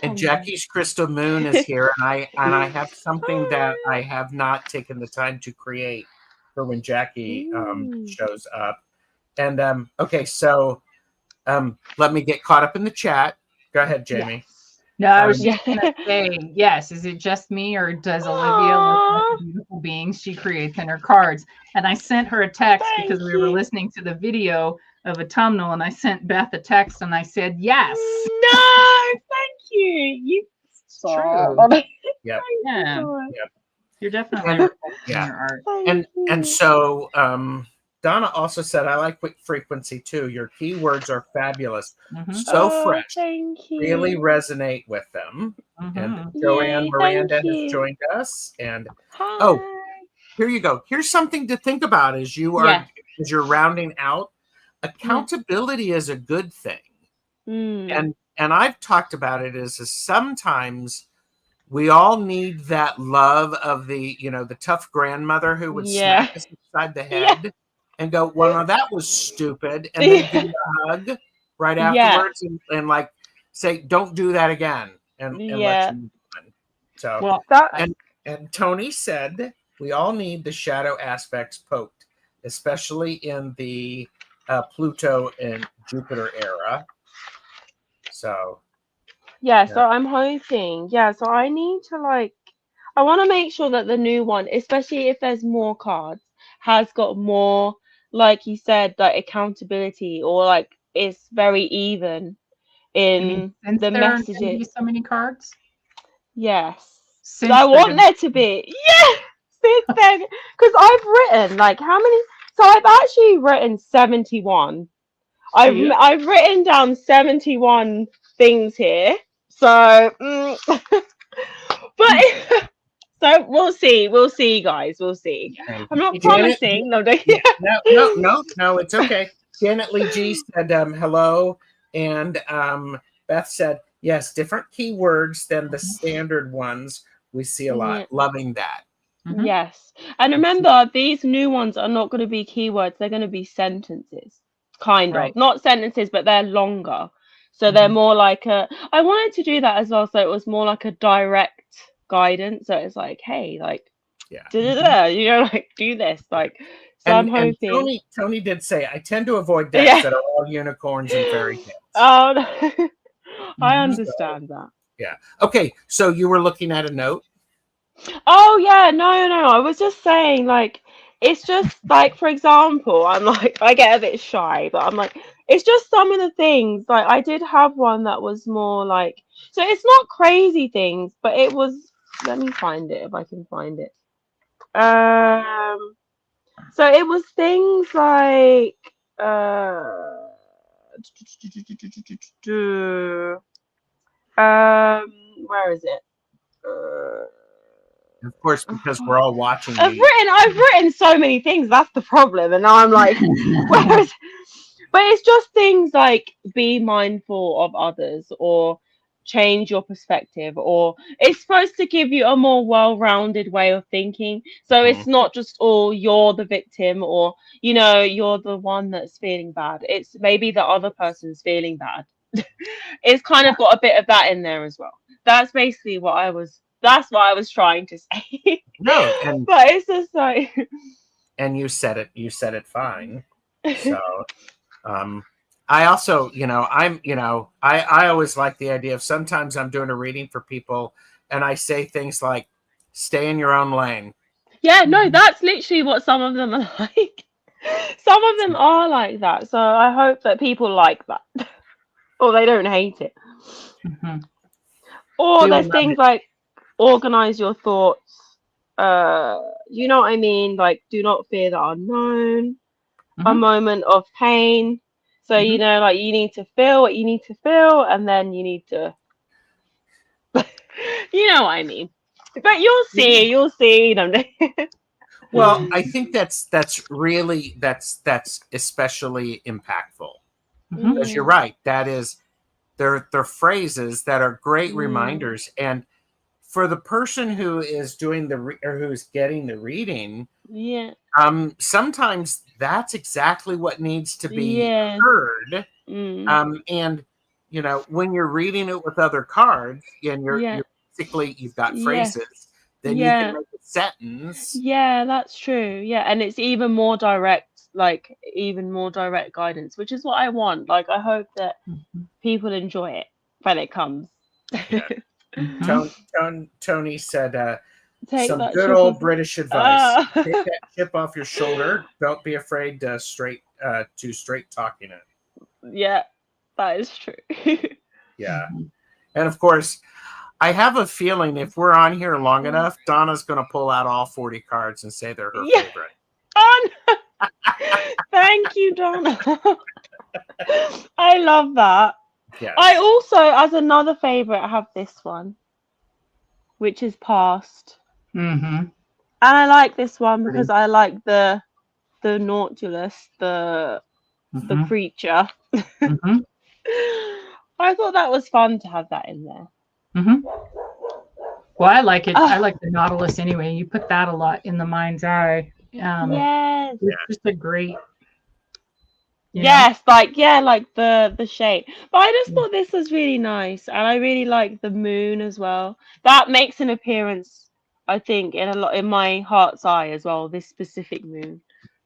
And Jackie's Crystal Moon is here, and I have something that I have not taken the time to create for when Jackie shows up. And okay, so let me get caught up in the chat. Go ahead, Jaime. Yes. No, I was just gonna say, yes. Is it just me, or does Olivia look like the beautiful beings she creates in her cards? And I sent her a text because we were listening to the video of autumnal, and I sent Beth a text and I said, yes. No, thank you. You true. Yep. Yeah. Yep. You're definitely in your art. And so Donna also said, I like frequency too. Your keywords are fabulous. So fresh. Thank you. Really resonate with them. And Joanne Miranda has joined us. And here you go. Here's something to think about as you're rounding out. Accountability is a good thing. And I've talked about it as sometimes we all need that love of the tough grandmother who would smack us upside the head and go, well, no, that was stupid. And then give you a hug right afterwards and like say, don't do that again. And let you move on. So, and Tony said, we all need the shadow aspects poked, especially in the Pluto and Jupiter era. So so I'm hoping. So I need to I want to make sure that the new one, especially if there's more cards, has got more, like you said, like accountability, or like it's very even in the messages. There be so many cards. Yes, I want there to be. Because I've written how many? So I've actually written 71. I've written down 71 things here. So, but so we'll see, guys. We'll see. I'm not promising. No, it's okay. Janet Lee G said hello, and Beth said yes. Different keywords than the standard ones we see a lot. Loving that. Yes, and remember, these new ones are not going to be keywords. They're going to be sentences, kind of. Not sentences, but they're longer. So they're more like I wanted to do that as well. So it was more like a direct guidance. So it's like, hey, do this. So I'm hoping. And Tony did say, I tend to avoid decks that are all unicorns and fairy tales. Oh, no. I understand that. Yeah. Okay. So you were looking at a note? Oh, yeah. No. I was just saying, it's just like, for example, I'm like, I get a bit shy, but I'm like, it's just some of the things. Like, I did have one that was more like, so it's not crazy things, but it was, let me find it if I can find it. So it was things like, where is it? Of course, because we're all watching. I've written so many things. That's the problem, and now I'm like, where's? But it's just things like be mindful of others, or change your perspective, or it's supposed to give you a more well-rounded way of thinking. So it's not just all you're the victim, or you're the one that's feeling bad. It's maybe the other person's feeling bad. It's kind of got a bit of that in there as well. That's basically that's what I was trying to say. No, but it's just like, and you said it fine. So I also, I always like the idea of, sometimes I'm doing a reading for people and I say things like, stay in your own lane. Yeah, no, that's literally what some of them are like. Some of them are like that. So I hope that people like that. Or they don't hate it. Mm-hmm. Or there's things like organize your thoughts. You know what I mean? Like, do not fear the unknown. A moment of pain. So, like, you need to feel what you need to feel, and then you need to, you know what I mean? But you'll see. Well, I think that's especially impactful. Because you're right. That is, they're phrases that are great reminders. And for the person who is doing or who's getting the reading, sometimes that's exactly what needs to be heard. And when you're reading it with other cards, and you're basically, you've got phrases, then you can make a sentence. Yeah, that's true. Yeah, and it's even more direct guidance, which is what I want. Like, I hope that people enjoy it when it comes. Tony said, Take some that good chip old off. British advice. Take that chip off your shoulder. Don't be afraid to straight talking it. Yeah, that is true. Yeah. And of course, I have a feeling if we're on here long enough, Donna's going to pull out all 40 cards and say they're her favorite. Oh, no. Thank you, Donna. I love that. Yes. I also, as another favorite, have this one, which is Past. And I like this one because I like the Nautilus, the creature. I thought that was fun to have that in there. Well, I like it. I like the Nautilus anyway. You put that a lot in the mind's eye. Yes. It's just a great. Yes, like the shape. But I just thought this was really nice, and I really like the moon as well. That makes an appearance, I think, in my heart's eye as well. This specific moon.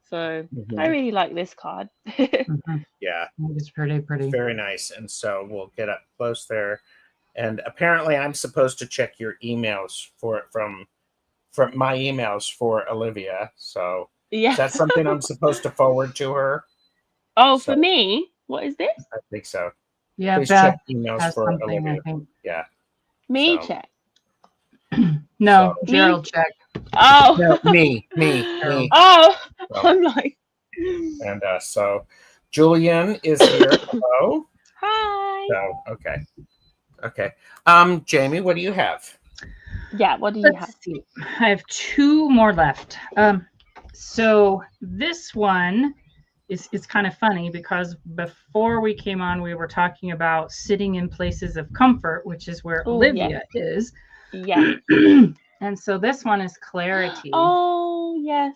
So I really like this card. Yeah, it's pretty. It's very nice. And so we'll get up close there. And apparently, I'm supposed to check your emails from my emails for Olivia. So is that something I'm supposed to forward to her? Oh, so, for me? What is this? I think so. Yeah, please check emails for Olivia. I think. Yeah. Me check. No, Gerald check. Oh. No, me. Oh, so. I'm like. And so Julian is here. Hello. Hi. So okay. Jamie, what do you have? Yeah, what do you have? See. I have 2 more left. So this one is kind of funny because before we came on, we were talking about sitting in places of comfort, which is where Olivia is. Yeah. And so this one is clarity. Oh, yes.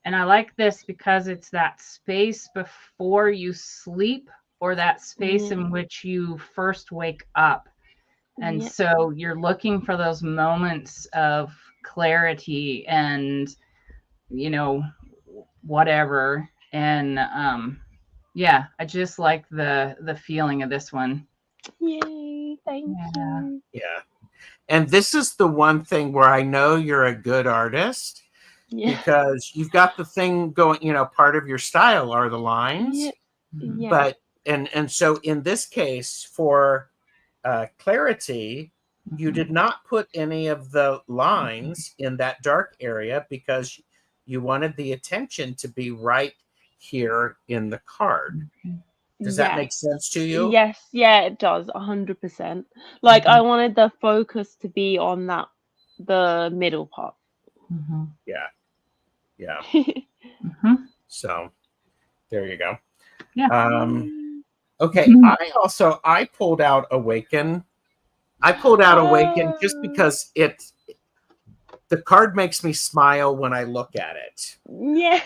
And I like this because it's that space before you sleep, or that space in which you first wake up. And so you're looking for those moments of clarity and, whatever. And I just like the feeling of this one. Yay, thank you. Yeah. And this is the one thing where I know you're a good artist, because you've got the thing going, part of your style are the lines, but and so in this case for clarity, you did not put any of the lines in that dark area because you wanted the attention to be right here in the card. Does that make sense to you? Yes, yeah, it does, 100%. Like I wanted the focus to be on the middle part. Yeah. So there you go. Okay, I pulled out Awaken. I pulled out Awaken just because the card makes me smile when I look at it. Yeah,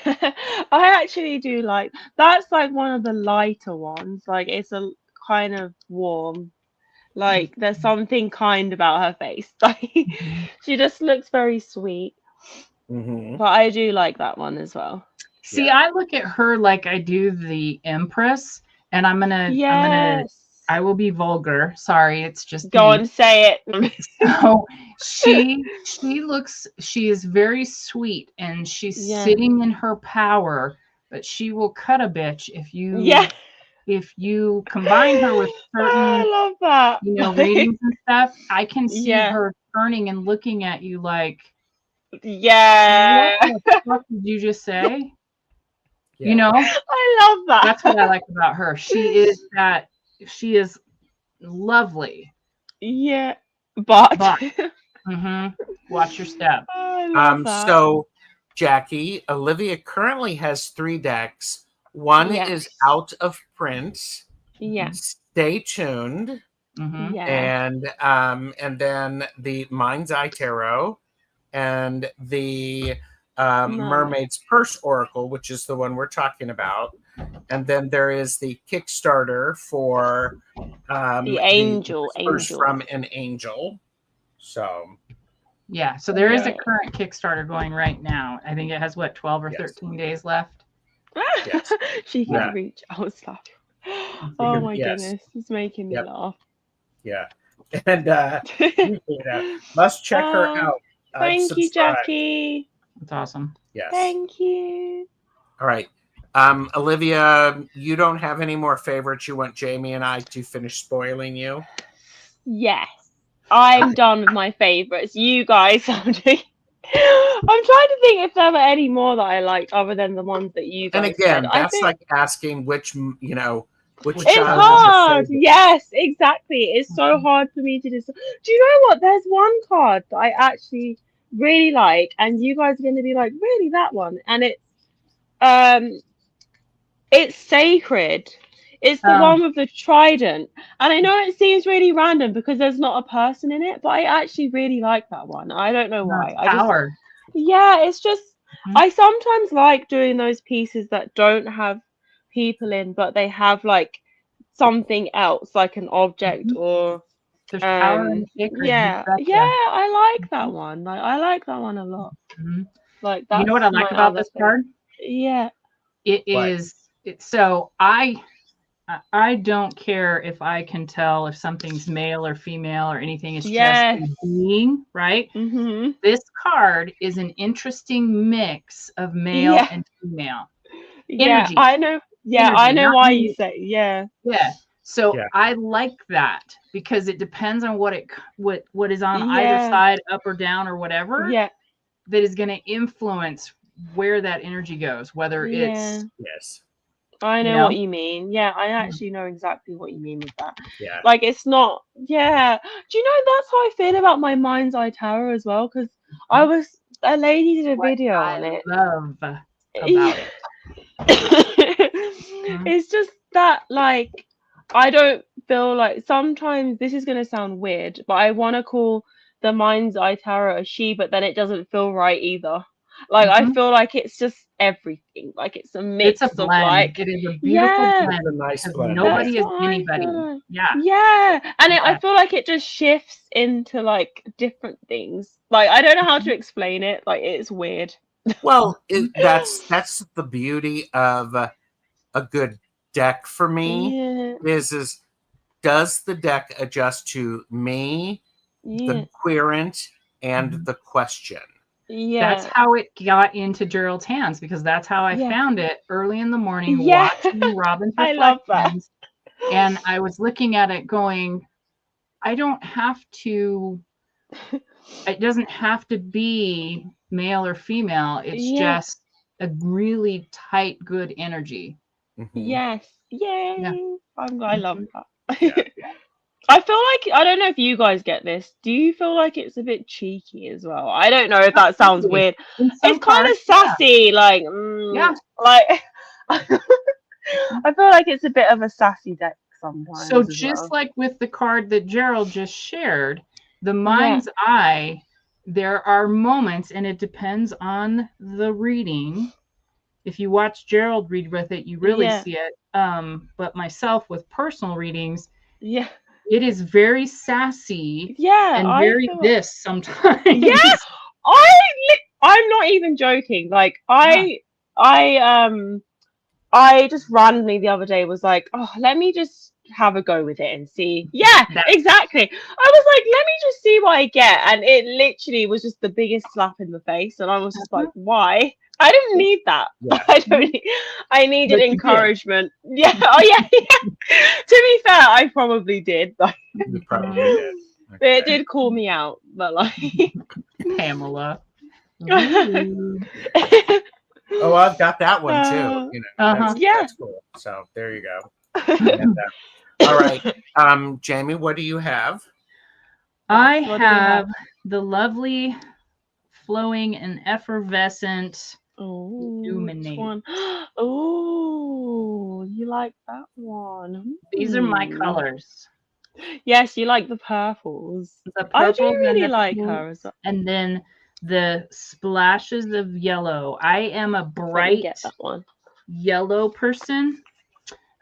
I actually do like that's like one of the lighter ones. Like it's a kind of warm. Like there's something kind about her face. Like she just looks very sweet. But I do like that one as well. See, I look at her like I do the Empress, and I will be vulgar. Sorry, it's just go on, say it. So she is very sweet, and she's sitting in her power, but she will cut a bitch if you combine her with certain I love that. readings and stuff. I can see her turning and looking at you like, what the fuck did you just say? I love that. That's what I like about her. She is lovely. Yeah, but watch your step. So Jackie, Olivia currently has 3 decks. One is out of print. Stay tuned. And then the Mind's Eye Tarot and the Mermaids Purse Oracle, which is the one we're talking about. And then there is the Kickstarter for the Angel from an Angel. So so there is a current Kickstarter going right now. I think it has 12 or 13 days left. She can reach. I was laughing. Oh my goodness, it's making me laugh. Yeah, and must check her out. Thank you, Jackie. That's awesome. Yes. Thank you. All right. Olivia, you don't have any more favorites. You want Jaime and I to finish spoiling you? Yes. I'm done with my favorites. You guys are doing... I'm trying to think if there were any more that I liked other than the ones that you guys And again, said. that's like asking which it's hard. Yes, exactly. It's so hard for me to decide. Do you know what? There's one card that I actually really like, and you guys are going to be like, really, that one? And it's Sacred. It's the one with the trident. And I know it seems really random because there's not a person in it, but I actually really like that one. I don't know why. It's just I sometimes like doing those pieces that don't have people in, but they have like something else, like an object or there's power in Sacred. I like that one. Like I like that one a lot. Like that's you know what I like about this card? Yeah. It is so I don't care if I can tell if something's male or female or anything. It's just a being, right? This card is an interesting mix of male and female energy. I know. Yeah, I know why you say. So I like that because it depends on what is on either side, up or down or whatever. That is going to influence where that energy goes. Whether it's I know what you mean. Yeah, I actually know exactly what you mean with that. Like it's not. Yeah. Do you know that's how I feel about my Mind's Eye Tarot as well? Because a lady did a video on it. Love about it. It's just that like I don't feel like sometimes this is gonna sound weird, but I want to call the Mind's Eye Tarot a she, but then it doesn't feel right either. Like I feel like it's just everything. Like it's a mix of like it is a beautiful blend. It's a nice blend. Nobody is anybody. And I feel like it just shifts into like different things. Like I don't know how to explain it. Like it's weird. Well, that's the beauty of a good deck for me. Is does the deck adjust to me, the querent, and the question? That's how it got into Gerald's hands, because that's how I found it early in the morning watching Robin's I love that. reflections. And I was looking at it going, I don't have to, it doesn't have to be male or female. It's just a really tight, good energy. Yes. Yay. Yeah. I love that. I feel like, I don't know if you guys get this. Do you feel like it's a bit cheeky as well? I don't know if that sounds weird. It's kind of sassy, like, like, I feel like it's a bit of a sassy deck sometimes. So just like with the card that Gerald just shared, the mind's eye, there are moments, and it depends on the reading. If you watch Gerald read with it, you really see it. But myself with personal readings, it is very sassy. And very this sometimes. I'm not even joking. Like I just randomly the other day was like, oh, let me just have a go with it and see. Exactly. I was like, let me just see what I get. And it literally was just the biggest slap in the face. And I was just like, why? I didn't need that. I needed encouragement. Yeah. Oh yeah. To be fair, I probably did. You probably did. Okay. It did call me out, but like Pamela. Oh, I've got that one too. You know, that's cool. So there you go. All right, Jaime, what do you have? I have the lovely, flowing and effervescent illuminate. Oh, you like that one? These are my colors. Yes, you like the purples. The purples, I do really like her as well. And then the splashes of yellow. I am a bright yellow person.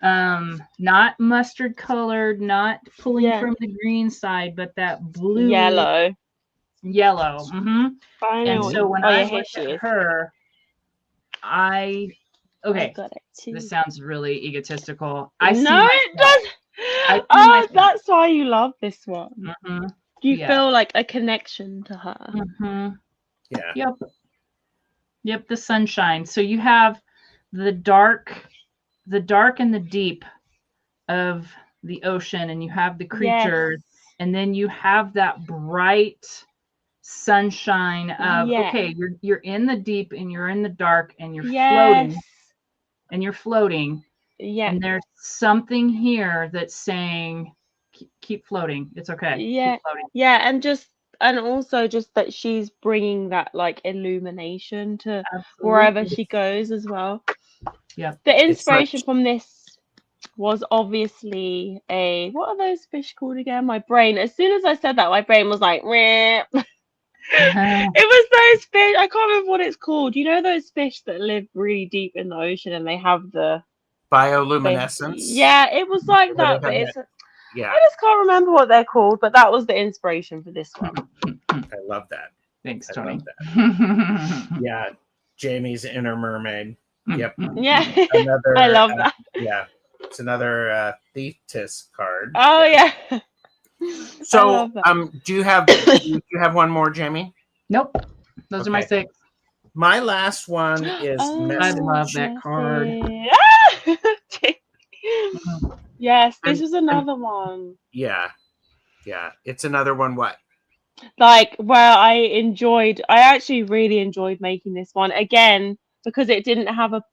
Not mustard colored, not pulling from the green side, but that blue yellow. And so when I look at her, this sounds really egotistical. It does. Oh, that's why you love this one. You feel like a connection to her. Yep, the sunshine. So you have the dark and the deep of the ocean, and you have the creatures, and then you have that bright sunshine of you're in the deep and you're in the dark and you're floating and there's something here that's saying keep floating, it's okay, keep floating. And also just that she's bringing that like illumination to wherever she goes as well. The inspiration from this was obviously what are those fish called again? My brain, as soon as I said that, my brain was like Meh. It was those fish, I can't remember what it's called. You know those fish that live really deep in the ocean and they have the bioluminescence? It was like that, but it's I just can't remember what they're called, but that was the inspiration for this one. I love that. Thanks, Tony. Yeah, Jaime's inner mermaid. Yep. Yeah. I love that. Yeah. It's another Thetis card. Oh yeah. So do you have one more, Jaime? Nope. Those are my 6. My last one is I love that card. Yes, this is another one. Yeah. It's another one. What? Like where I actually really enjoyed making this one again because it didn't have a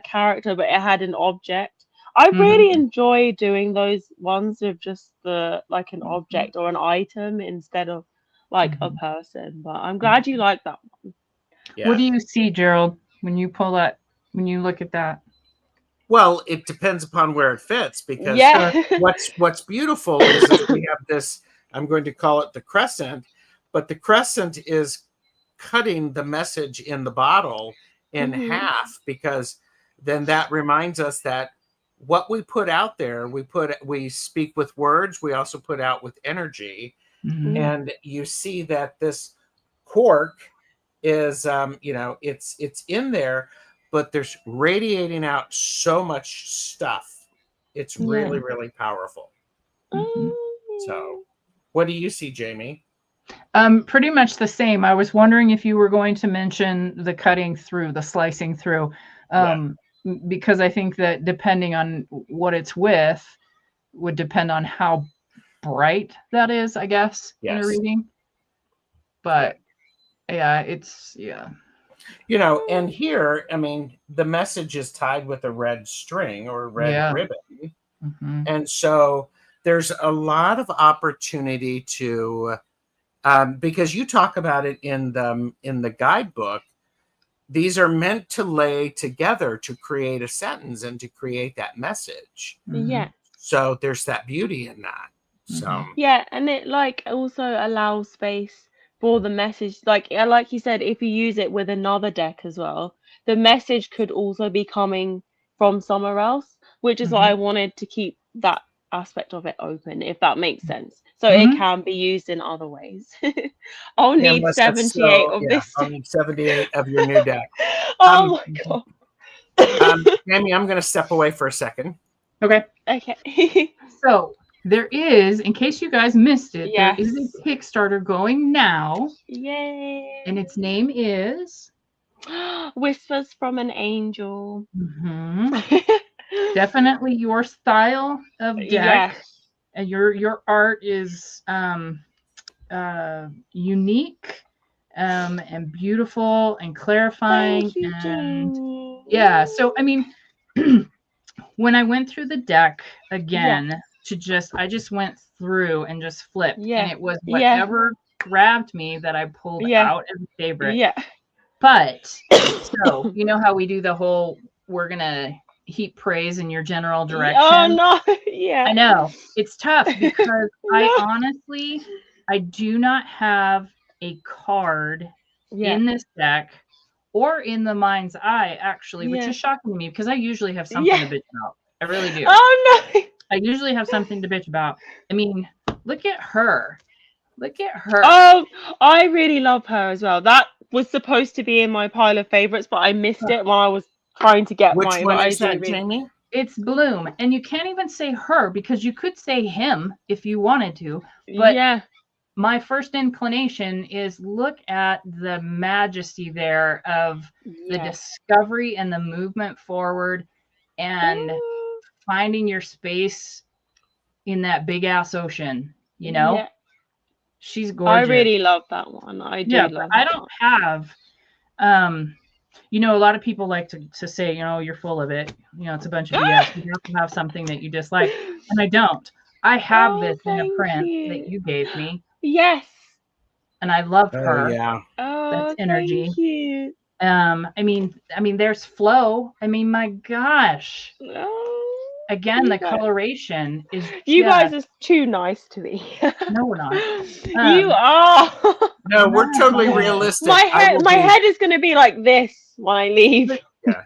character, but it had an object. I really enjoy doing those ones with just an object or an item instead of like a person. But I'm glad you like that one. Yeah. What do you see, Gerald, when you pull that? When you look at that? Well, it depends upon where it fits because what's beautiful is that we have this. I'm going to call it the crescent, but the crescent is cutting the message in the bottle in half because then that reminds us that what we put out there, we speak with words, we also put out with energy. And you see that this cork is it's in there, but there's radiating out so much stuff. It's really, really powerful. So what do you see, Jaime? Pretty much the same. I was wondering if you were going to mention the cutting through, the slicing through, because I think that depending on what it's with would depend on how bright that is, I guess, in a reading. But You know, and here, I mean, the message is tied with a red string or a red ribbon. And so there's a lot of opportunity to, because you talk about it in the guidebook, these are meant to lay together to create a sentence and to create that message. Yeah. So there's that beauty in that. So yeah, and it like also allows space for the message. Like you said, if you use it with another deck as well, the message could also be coming from somewhere else, which is why I wanted to keep that aspect of it open, if that makes sense. So it can be used in other ways. I'll need 78 of this. I'll need 78 of your new deck. Oh my god. Jaime, I'm going to step away for a second. Okay. Okay. So there is, in case you guys missed it, there is a Kickstarter going now. Yay. And its name is Whispers from an Angel. Definitely your style of deck. And your art is unique and beautiful and clarifying. Thank you, yeah, so I mean, when I went through the deck again I just went through and just flipped, and it was whatever grabbed me that I pulled out as a favorite. But so you know how we do the whole, we're gonna heap praise in your general direction. Oh no. I know it's tough because I do not have a card in this deck or in the mind's eye, actually, which is shocking to me because I usually have something to bitch about. I really do. Oh no. I usually have something to bitch about. I mean, look at her. Look at her. Oh, I really love her as well. That was supposed to be in my pile of favorites, but I missed it when I was trying to get Which mine. one is that, Jaime? It's Bloom, and you can't even say her because you could say him if you wanted to. But my first inclination is look at the majesty there of the discovery and the movement forward and finding your space in that big ass ocean, you know? She's gorgeous. I really love that one. I do love that. I don't have you know, a lot of people like to say, you know, you're full of it. You know, it's a bunch of BS. You have to have something that you dislike. And I don't. I have this in a print that you gave me. Yes. And I love her. Oh, that's energy. Thank you. I mean, there's flow. I mean, my gosh. Again, the coloration is. You guys are too nice to me. No, we're not. You are. No, we're totally realistic. My head is going to be like this when I leave.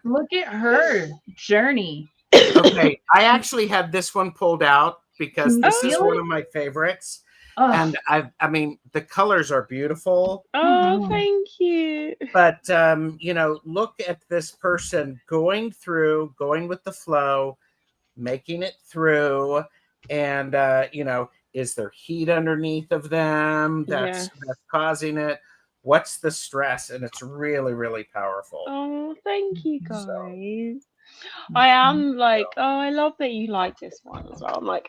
Look at her journey. Okay, I actually had this one pulled out because this is one of my favorites. And I mean, the colors are beautiful. Oh, thank you. But, you know, look at this person going with the flow, making it through. And, you know, is there heat underneath of them that's causing it? What's the stress? And it's really, really powerful. Oh, thank you, guys. So, I am like, I love that you like this one as well. I'm like,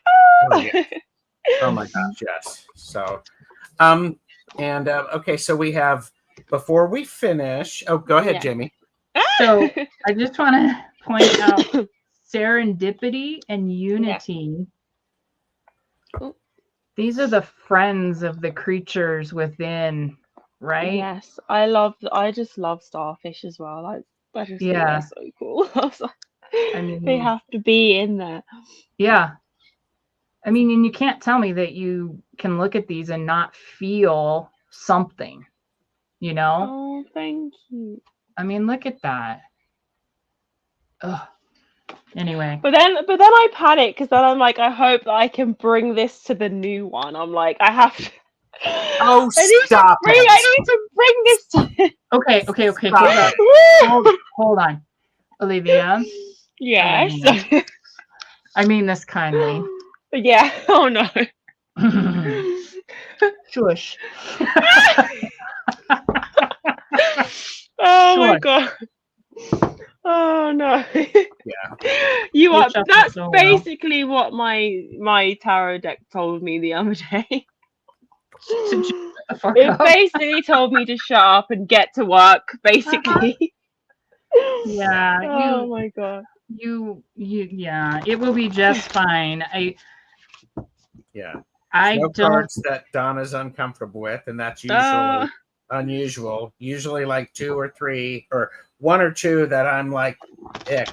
Oh my gosh, yes. So, okay, so we have, before we finish, go ahead, Jaime. So I just want to point out serendipity and unity. These are the friends of the creatures within, right? Yes, I just love starfish as well. Like, I just think they're so cool. I was like, I mean, they have to be in there. Yeah. I mean, and you can't tell me that you can look at these and not feel something, you know? Oh, thank you. I mean, look at that. Ugh. Anyway. But then I panic because then I'm like, I hope that I can bring this to the new one. I'm like, I have to. Oh, stop it. I need to bring this to. Okay. Hold on. Olivia. Yes. I mean this kindly. Yeah. Oh no. Shush. Oh my Sure. god. Oh no. Yeah. You You are shuffled that's so well. basically what my tarot deck told me the other day. To shut the fuck It up. basically told me to shut up and get to work, basically. Yeah, Oh my god. yeah, it will be just fine. Yeah. I No don't. cards that Donna's uncomfortable with, and that's usually Uh, unusual. Usually like 2 or 3 or 1 or 2 that I'm like, ick.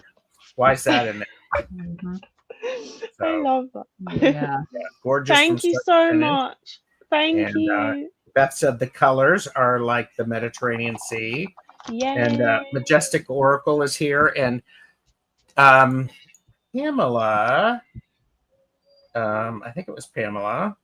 Why is that in there? Mhm. I So love that. Yeah. gorgeous from Thank you start so to finish. much. Thank And you. Beth said the colors are like the Mediterranean Sea. And Yay. Majestic Oracle is here. And Pamela, I think it was Pamela,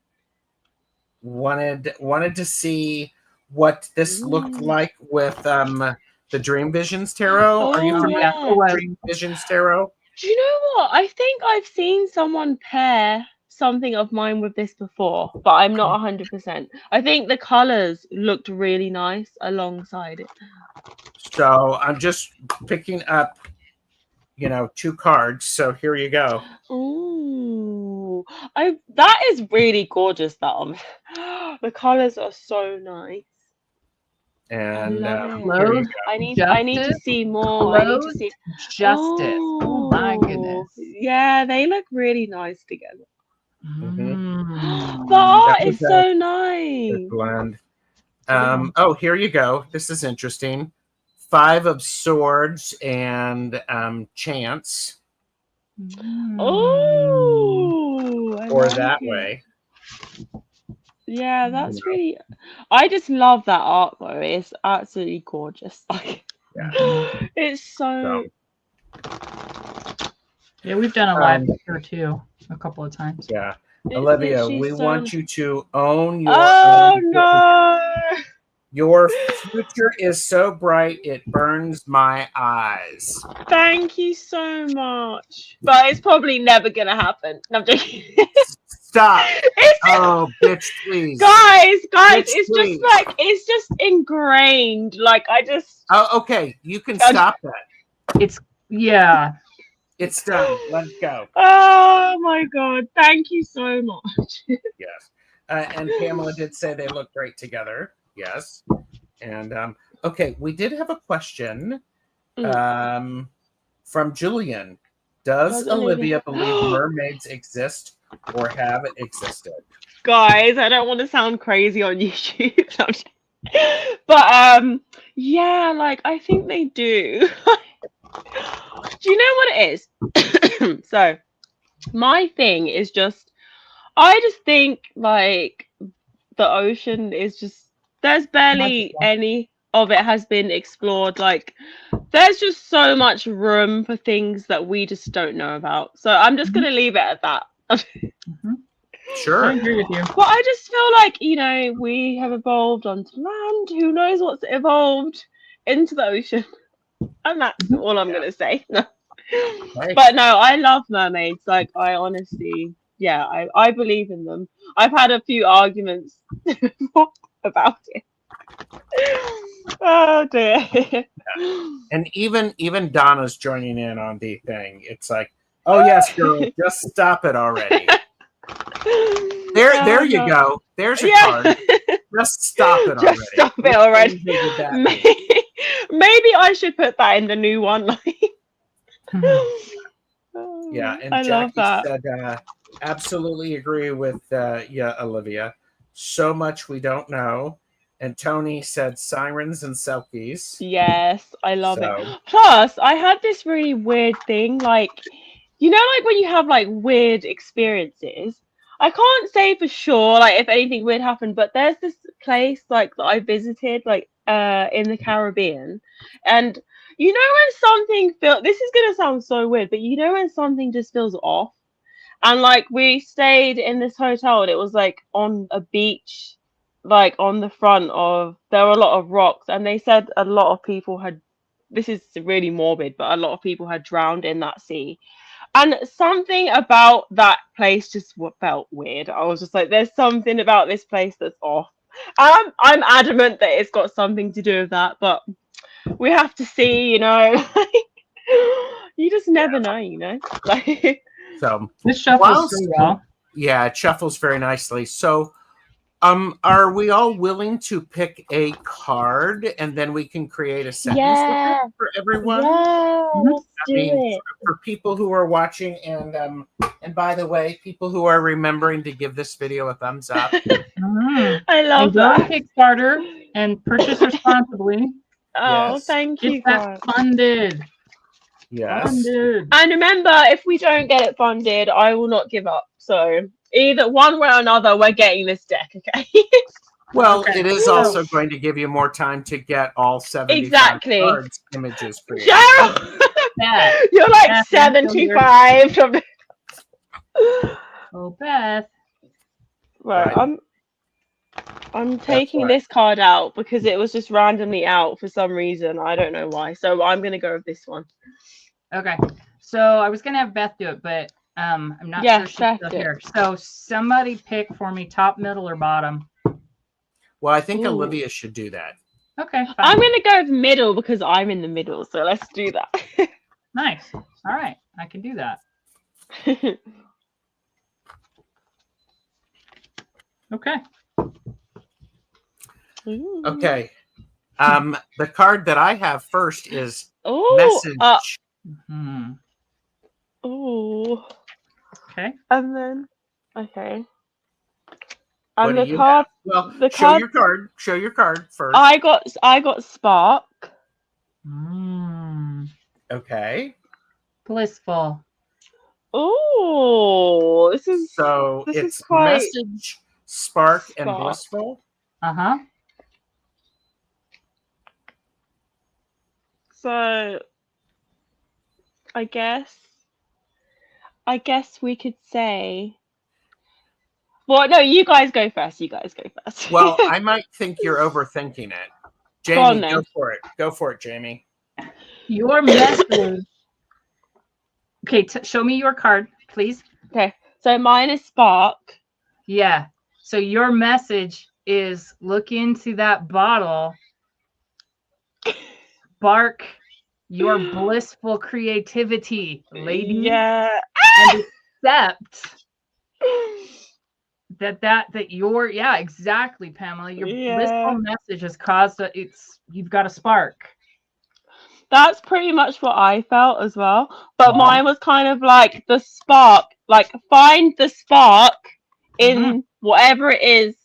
wanted to see what this looked like with the Dream Visions Tarot. Are you Oh, familiar yeah. with Dream Visions Tarot? Do you know what? I think I've seen someone pair something of mine with this before, but I'm not 100%. I think the colors looked really nice alongside it. So I'm just picking up, 2 cards. So here you go. Ooh, that is really gorgeous. The colors are so nice. And I love it. here you Close go. I need to justice. see more. I need to Close see. justice. Oh my goodness. Yeah, they look really nice together. Mm. The art That was is so a nice. blend. Here you go. This is interesting. 5 of Swords and Chance. Oh, I Or like that it. way. Yeah, that's really. I just love that art though. It's absolutely gorgeous. Yeah. It's so. Yeah, we've done a live with her too a couple of times. Yeah. It's Olivia, literally we so want you to own your Oh own no! Your future is so bright it burns my eyes. Thank you so much. But it's probably never gonna happen. No, I'm joking. Stop. Oh, bitch, please. Guys, Bitch, it's please. just like it's just ingrained. Like I just. Oh, okay. You can stop that. It's yeah. It's done. Let's go. Oh my god! Thank you so much. Yes. And Pamela did say they look great together. Yes. And okay, we did have a question from Julian. Does Olivia believe mermaids exist or have existed? Guys, I don't want to sound crazy on YouTube. But yeah, like I think they do. Do you know what it is? So my thing is just I just think like the ocean is just there's barely any of it has been explored. Like there's just so much room for things that we just don't know about. So I'm just gonna leave it at that. Sure. I agree with you. But I just feel like, we have evolved onto land. Who knows what's evolved into the ocean? And that's all I'm gonna say. No. But no, I love mermaids. Like I honestly, yeah, I believe in them. I've had a few arguments about it. Oh dear. And even Donna's joining in on the thing. It's like, oh yes, girl, just stop it already. There you go. There's a card. Just stop it already. Just stop it already. Maybe I should put that in the new one. Yeah, and I love Jackie that. said, absolutely agree with Olivia. So much we don't know. And Tony said sirens and selkies. Yes, I love it. Plus, I had this really weird thing, like when you have like weird experiences. I can't say for sure like if anything weird happened, but there's this place like that I visited like in the Caribbean, and when something this is gonna sound so weird, but when something just feels off, and like we stayed in this hotel and it was like on a beach, like on the front of there were a lot of rocks, and they said a lot of people had, this is really morbid, but a lot of people had drowned in that sea. And something about that place just felt weird. I was just like, there's something about this place that's off. I'm adamant that it's got something to do with that, but we have to see, you know. You just never know, you know. Like, So this shuffles so well. Yeah, it shuffles very nicely. So are we all willing to pick a card and then we can create a sentence with it for everyone? Yeah, let's do it. For people who are watching, and by the way, people who are remembering to give this video a thumbs up. I love that. Kickstarter and purchase responsibly. Oh, Yes. thank you, Get that funded. Yes. Funded. And remember, if we don't get it funded, I will not give up. So either one way or another, we're getting this deck, okay? Well, it is also going to give you more time to get all 75 cards images for you. Gerald! You're like 75. Oh, Beth. Right, I'm taking this card out because it was just randomly out for some reason. I don't know why. So I'm going to go with this one. Okay. So I was going to have Beth do it, but I'm not sure she's still here. So somebody pick for me top, middle, or bottom. Well, I think Olivia should do that. Okay. Fine. I'm going to go with middle because I'm in the middle. So let's do that. Nice. All right. I can do that. Okay. Okay. The card that I have first is message. Oh. Okay. And then and what the card. Well, show your card. Show your card first. I got spark. Okay. Blissful. Oh, this is quite message, spark, and blissful. Uh-huh. So I guess we could say, well, no, you guys go first. Well, I might think you're overthinking it. Jamie, go for it. Go for it, Jamie. Your message. Okay, show me your card, please. Okay, so mine is spark. Yeah. So your message is look into that bottle, spark your blissful creativity, lady. Yeah. And accept that your exactly, Pamela. Your blissful message has caused you've got a spark. That's pretty much what I felt as well. But mine was kind of like the spark, like find the spark in whatever it is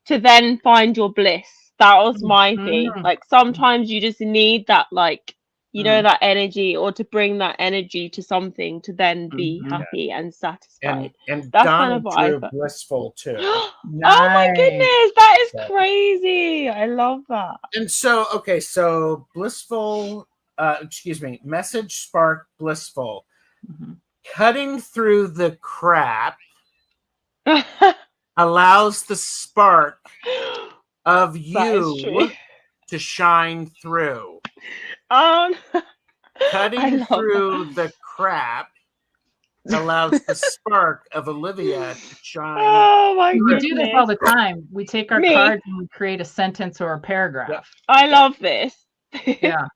to then find your bliss. That was my thing. Like sometimes you just need that, like, you know, that energy, or to bring that energy to something to then be happy and satisfied. And that's Donna kind of what I felt. Blissful too. Oh my goodness, that is crazy. I love that. And so, okay, so blissful, message, spark, blissful. Cutting through the crap allows the spark of you to shine through. Cutting through the crap allows the spark of Olivia to shine. Oh my goodness. We do this all the time. We take our cards and we create a sentence or a paragraph. Yep. I love this. Yeah.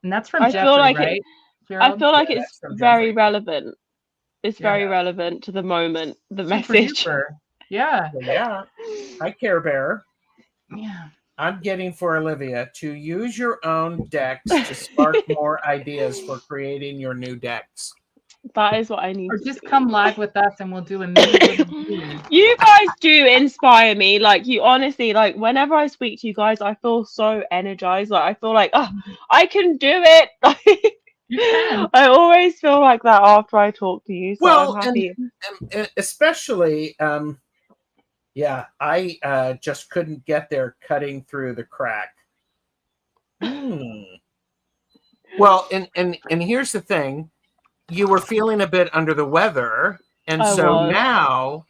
And that's from Jeffrey, right? I feel like it's very relevant. It's very relevant to the moment, the message. Yeah. Yeah. Hi, Care Bear. Yeah. I'm getting for Olivia to use your own decks to spark more ideas for creating your new decks. That is what I need. Or just come live with us and we'll do a mini. You guys do inspire me. Like, you honestly, like, whenever I speak to you guys, I feel so energized. Like, I feel like, oh, I can do it. You can. I always feel like that after I talk to you. So I'm happy. And especially, I just couldn't get there cutting through the crack. Well, and here's the thing. You were feeling a bit under the weather, and now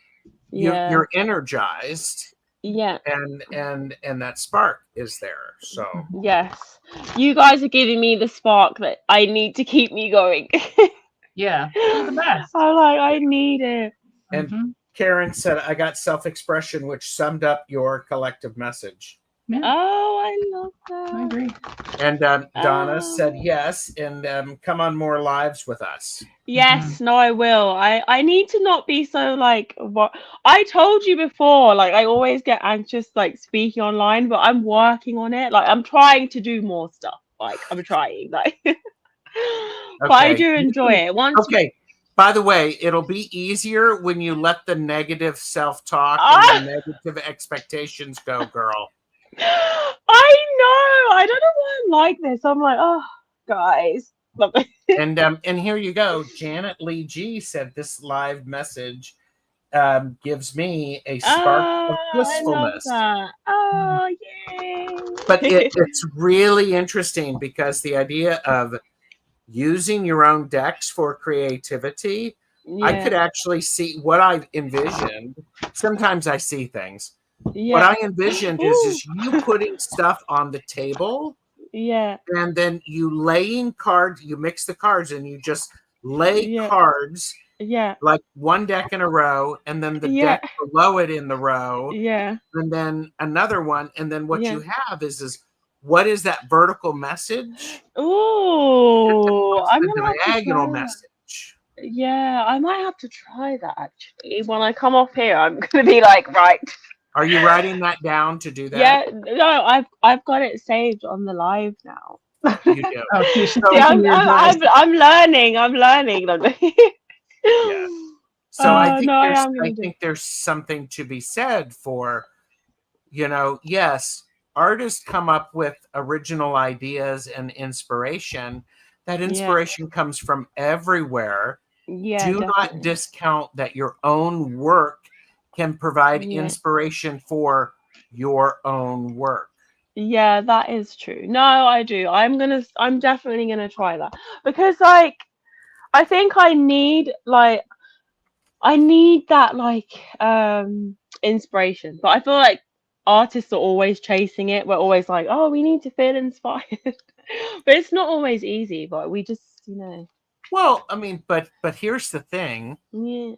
you're energized. Yeah. And that spark is there. So yes, you guys are giving me the spark that I need to keep me going. Yeah, you're the best. I'm like, I need it. And Karen said, I got self-expression, which summed up your collective message. Yeah. Oh, I love that. I agree. And Donna said yes, and come on more lives with us. Yes, no, I will. I need to not be so like what I told you before. Like I always get anxious like speaking online, but I'm working on it. Like I'm trying to do more stuff. Like I'm trying. Like, but I do enjoy it. Okay. By the way, it'll be easier when you let the negative self-talk and the negative expectations go, girl. I know. I don't know why I'm like this. I'm like, oh, guys. And here you go. Janet Lee G said this live message gives me a spark of blissfulness. I love that. Oh, yay. But it's really interesting because the idea of using your own decks for creativity, I could actually see what I've envisioned. Sometimes I see things. What I envisioned is you putting stuff on the table. Yeah. And then you laying cards, you mix the cards and you just lay cards. Yeah. Like one deck in a row, and then the deck below it in the row. Yeah. And then another one. And then what you have is what is that vertical message? Oh, I'm the diagonal message. Yeah, I might have to try that actually. When I come off here, I'm gonna be like, right. Are you writing that down to do that? Yeah, no, I've got it saved on the live now. You do. Okay, See, I'm learning. Yeah. So I think there's something to be said for, yes, artists come up with original ideas and inspiration. That inspiration comes from everywhere. Yeah. Do not discount that your own work can provide inspiration for your own work. Yeah, that is true. No, I do. I'm definitely gonna try that because like I think I need that inspiration, but I feel like artists are always chasing it. We're always like, oh, we need to feel inspired. But it's not always easy, but we just, Well, I mean, but here's the thing. Yeah.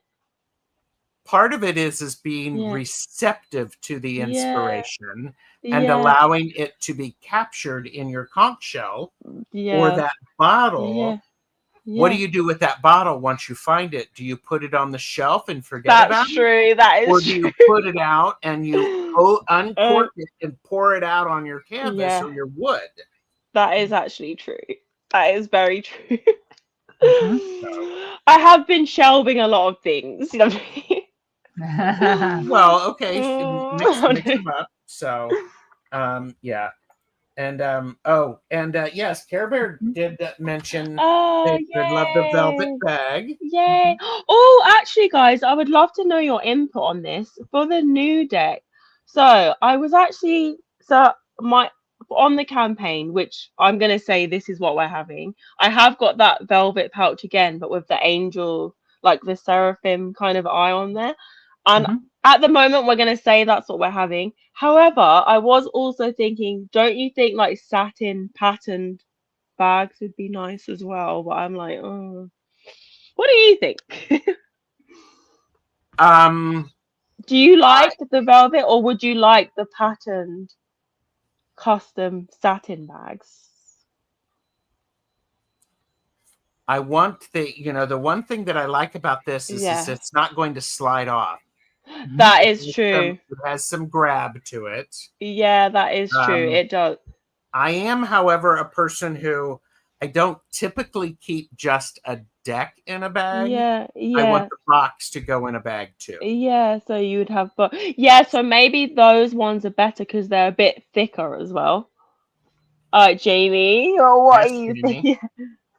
Part of it is being receptive to the inspiration and allowing it to be captured in your conch shell or that bottle. What do you do with that bottle once you find it? Do you put it on the shelf and forget about it? That's true. That is true. Or do you put it out and you uncork it and pour it out on your canvas or your wood? That is actually true. That is very true. I have been shelving a lot of things. You know what I mean? Well, okay, mix them up. So, yeah, and yes, Care Bear did mention they love the velvet bag. Yay! Oh, actually, guys, I would love to know your input on this for the new deck. So I was actually on the campaign, which I'm gonna say this is what we're having. I have got that velvet pouch again, but with the angel, like the seraphim kind of eye on there. And at the moment, we're going to say that's what we're having. However, I was also thinking, don't you think like satin patterned bags would be nice as well? But I'm like, oh, what do you think? Do you like the velvet or would you like the patterned custom satin bags? I want the one thing that I like about this is it's not going to slide off. That is true. It has some grab to it. Yeah, that is true. It does. I am, however, a person who I don't typically keep just a deck in a bag. Yeah. I want the box to go in a bag too. Yeah, so you would have, so maybe those ones are better because they're a bit thicker as well. Jamie, or what are you thinking?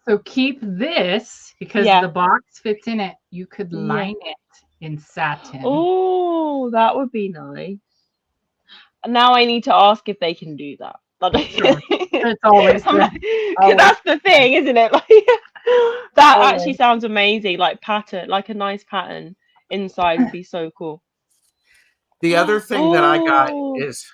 So keep this because the box fits in it. You could line it in satin. Oh, that would be nice. Now I need to ask if they can do that. Sure. It's always that's the thing, isn't it? Like that actually sounds amazing. Like pattern, like a nice pattern inside would be so cool. The other thing that I got is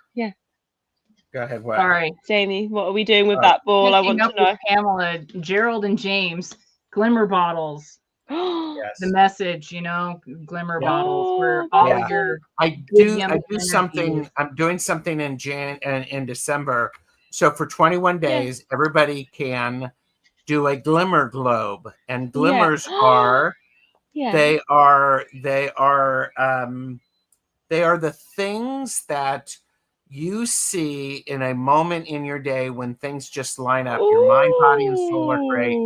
Go ahead. What? All right, Jamie, what are we doing with that ball? I want to know. Pamela, Gerald, and James glimmer bottles. Yes. The message, you know, glimmer bottles where Oh, all Yeah. your I good do yummy something. energy. I'm doing something in December. So for 21 days, everybody can do a glimmer globe, and glimmers are they are the things that you see in a moment in your day when things just line up. Your mind, body, and soul are great.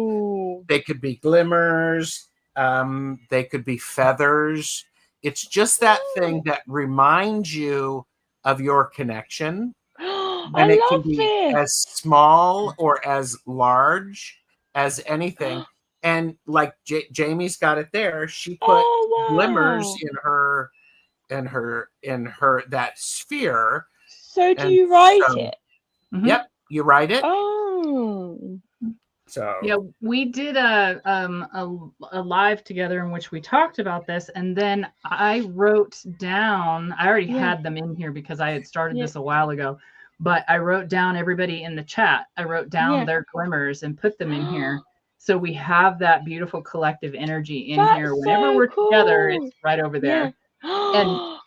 They could be glimmers. They could be feathers. It's just that thing that reminds you of your connection. And it can be as small or as large as anything. And like Jamie's got it there. She put glimmers in her that sphere. So do you write it? Yep, you write it. Oh. So yeah, we did a live together in which we talked about this, and then I wrote down. I already had them in here because I had started this a while ago, but I wrote down everybody in the chat. I wrote down their glimmers and put them in here, so we have that beautiful collective energy in here. Whenever we're together, it's right over there. And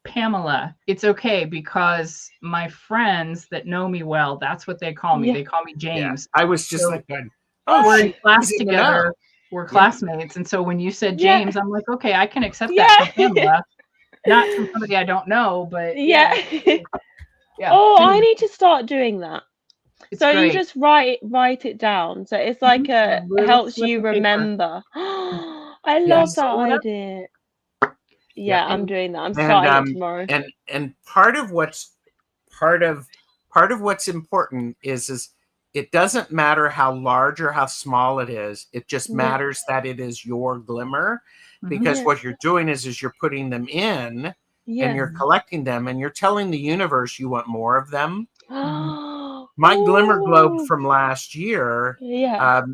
Pamela, it's okay because my friends that know me well, that's what they call me. They call me James. I was just So we're in class together. We're classmates. And so when you said James, I'm like, okay, I can accept that from Pamela. Not from somebody I don't know, but yeah. Oh, I need to start doing that. It's so great. You just write it down. So it's like it helps you remember. I love that idea. Yeah, I'm doing that. I'm starting it tomorrow. And part of what's important is it doesn't matter how large or how small it is. It just matters that it is your glimmer, because what you're doing is you're putting them in and you're collecting them and you're telling the universe you want more of them. My glimmer globe from last year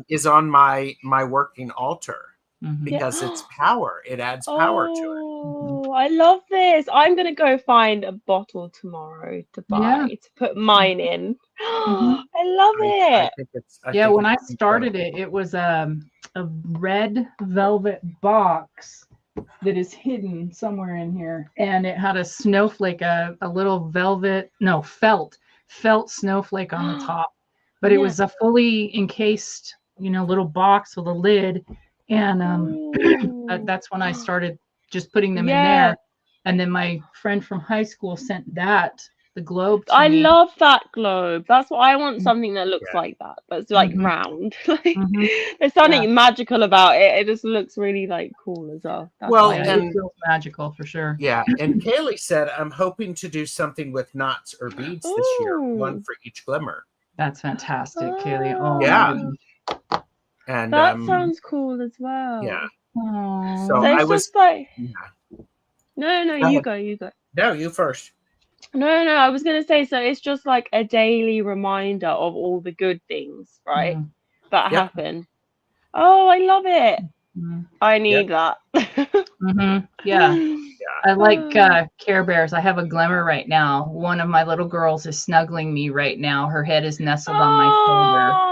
is on my working altar. Because it's power. It adds power to it. Oh, I love this. I'm going to go find a bottle tomorrow to buy to put mine in. I love it. I think when I started it was a red velvet box that is hidden somewhere in here. And it had a snowflake, a little felt snowflake on the top. But it was a fully encased, little box with a lid. And that's when I started just putting them in there. And then my friend from high school sent the globe to me. I love that globe. That's what I want, something that looks like that, but it's like round. There's something magical about it. It just looks really cool as well. It feels magical for sure. Yeah, and Kaylee said, I'm hoping to do something with knots or beads this year, one for each glimmer. That's fantastic, Kaylee. Oh, yeah. And that sounds cool as well. Yeah. So I was just like, no, you go. No, you first. No, I was gonna say, so it's just like a daily reminder of all the good things, right? That happen. Oh, I love it. I need that. Yeah. I like Care Bears. I have a glimmer right now. One of my little girls is snuggling me right now. Her head is nestled on my shoulder.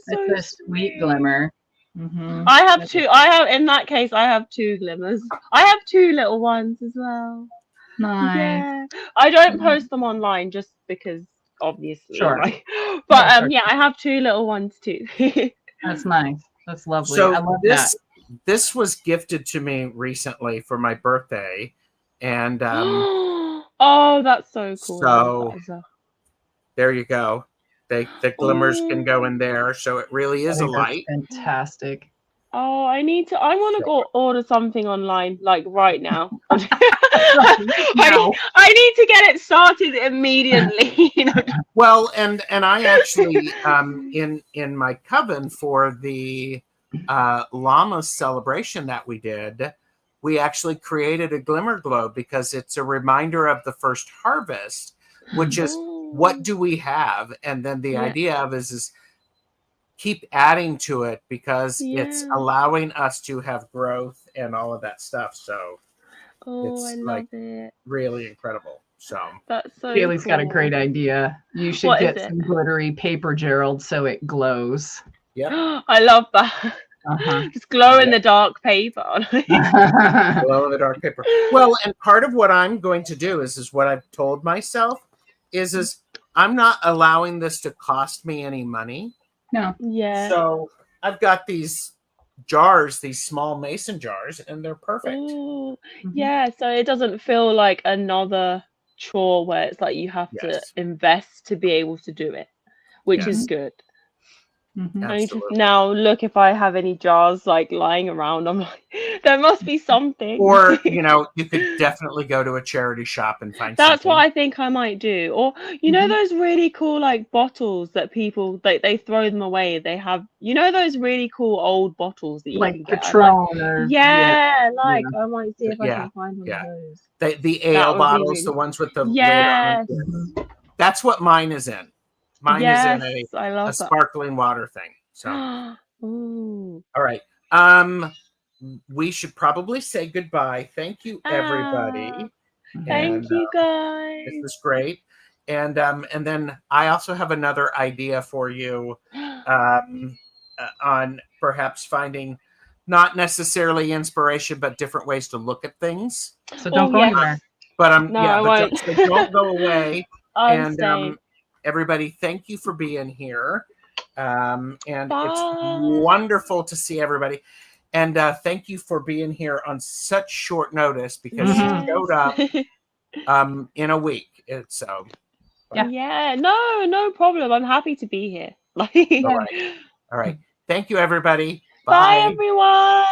That's a sweet glimmer. I have two. In that case, I have two glimmers. I have two little ones as well. Nice. Yeah. I don't post them online just because, obviously. Sure. Right? But I have two little ones too. That's nice. That's lovely. So I love that. This was gifted to me recently for my birthday, and oh, that's so cool. So there you go. The glimmers can go in there, so it really is a light. Fantastic. Oh, I want to go order something online right now. I need to get it started immediately. Well, and I actually in my coven for the llama celebration that we did, we actually created a glimmer globe because it's a reminder of the first harvest, which is what do we have, and then the idea of is keep adding to it because it's allowing us to have growth and all of that stuff. So it's I love it. Really incredible. So that's so Kaylee's cool. got a great idea. You should get some glittery paper, Gerald, so it glows. Yeah. I love that. Just glow in the dark paper. Glow in the dark paper. Well, and part of what I'm going to do is what I've told myself is I'm not allowing this to cost me any money. No. Yeah. So I've got these jars, these small mason jars, and they're perfect. Ooh, yeah, so it doesn't feel like another chore where it's like you have to invest to be able to do it, which is good. I need to now look if I have any jars like lying around. I'm like, there must be something. Or, you know, you could definitely go to a charity shop and find That's something. what I think I might do. Or, you know, those really cool like bottles that people they throw them away. They have, you know, those really cool old bottles that you like can get. Patron Like, or I might see if I can find one of those. The ale bottles, the ones with the lid on them. That's what mine is in. Mine is in a sparkling water thing. So, Ooh. All right. We should probably say goodbye. Thank you, everybody. Thank you, guys. This was great. And then I also have another idea for you on perhaps finding not necessarily inspiration, but different ways to look at things. So don't go anywhere. But I won't. Don't go away. I'm staying. Everybody, thank you for being here. And it's wonderful to see everybody. And thank you for being here on such short notice because you showed up in a week. So no problem. I'm happy to be here. All right. Thank you, everybody. Bye everyone.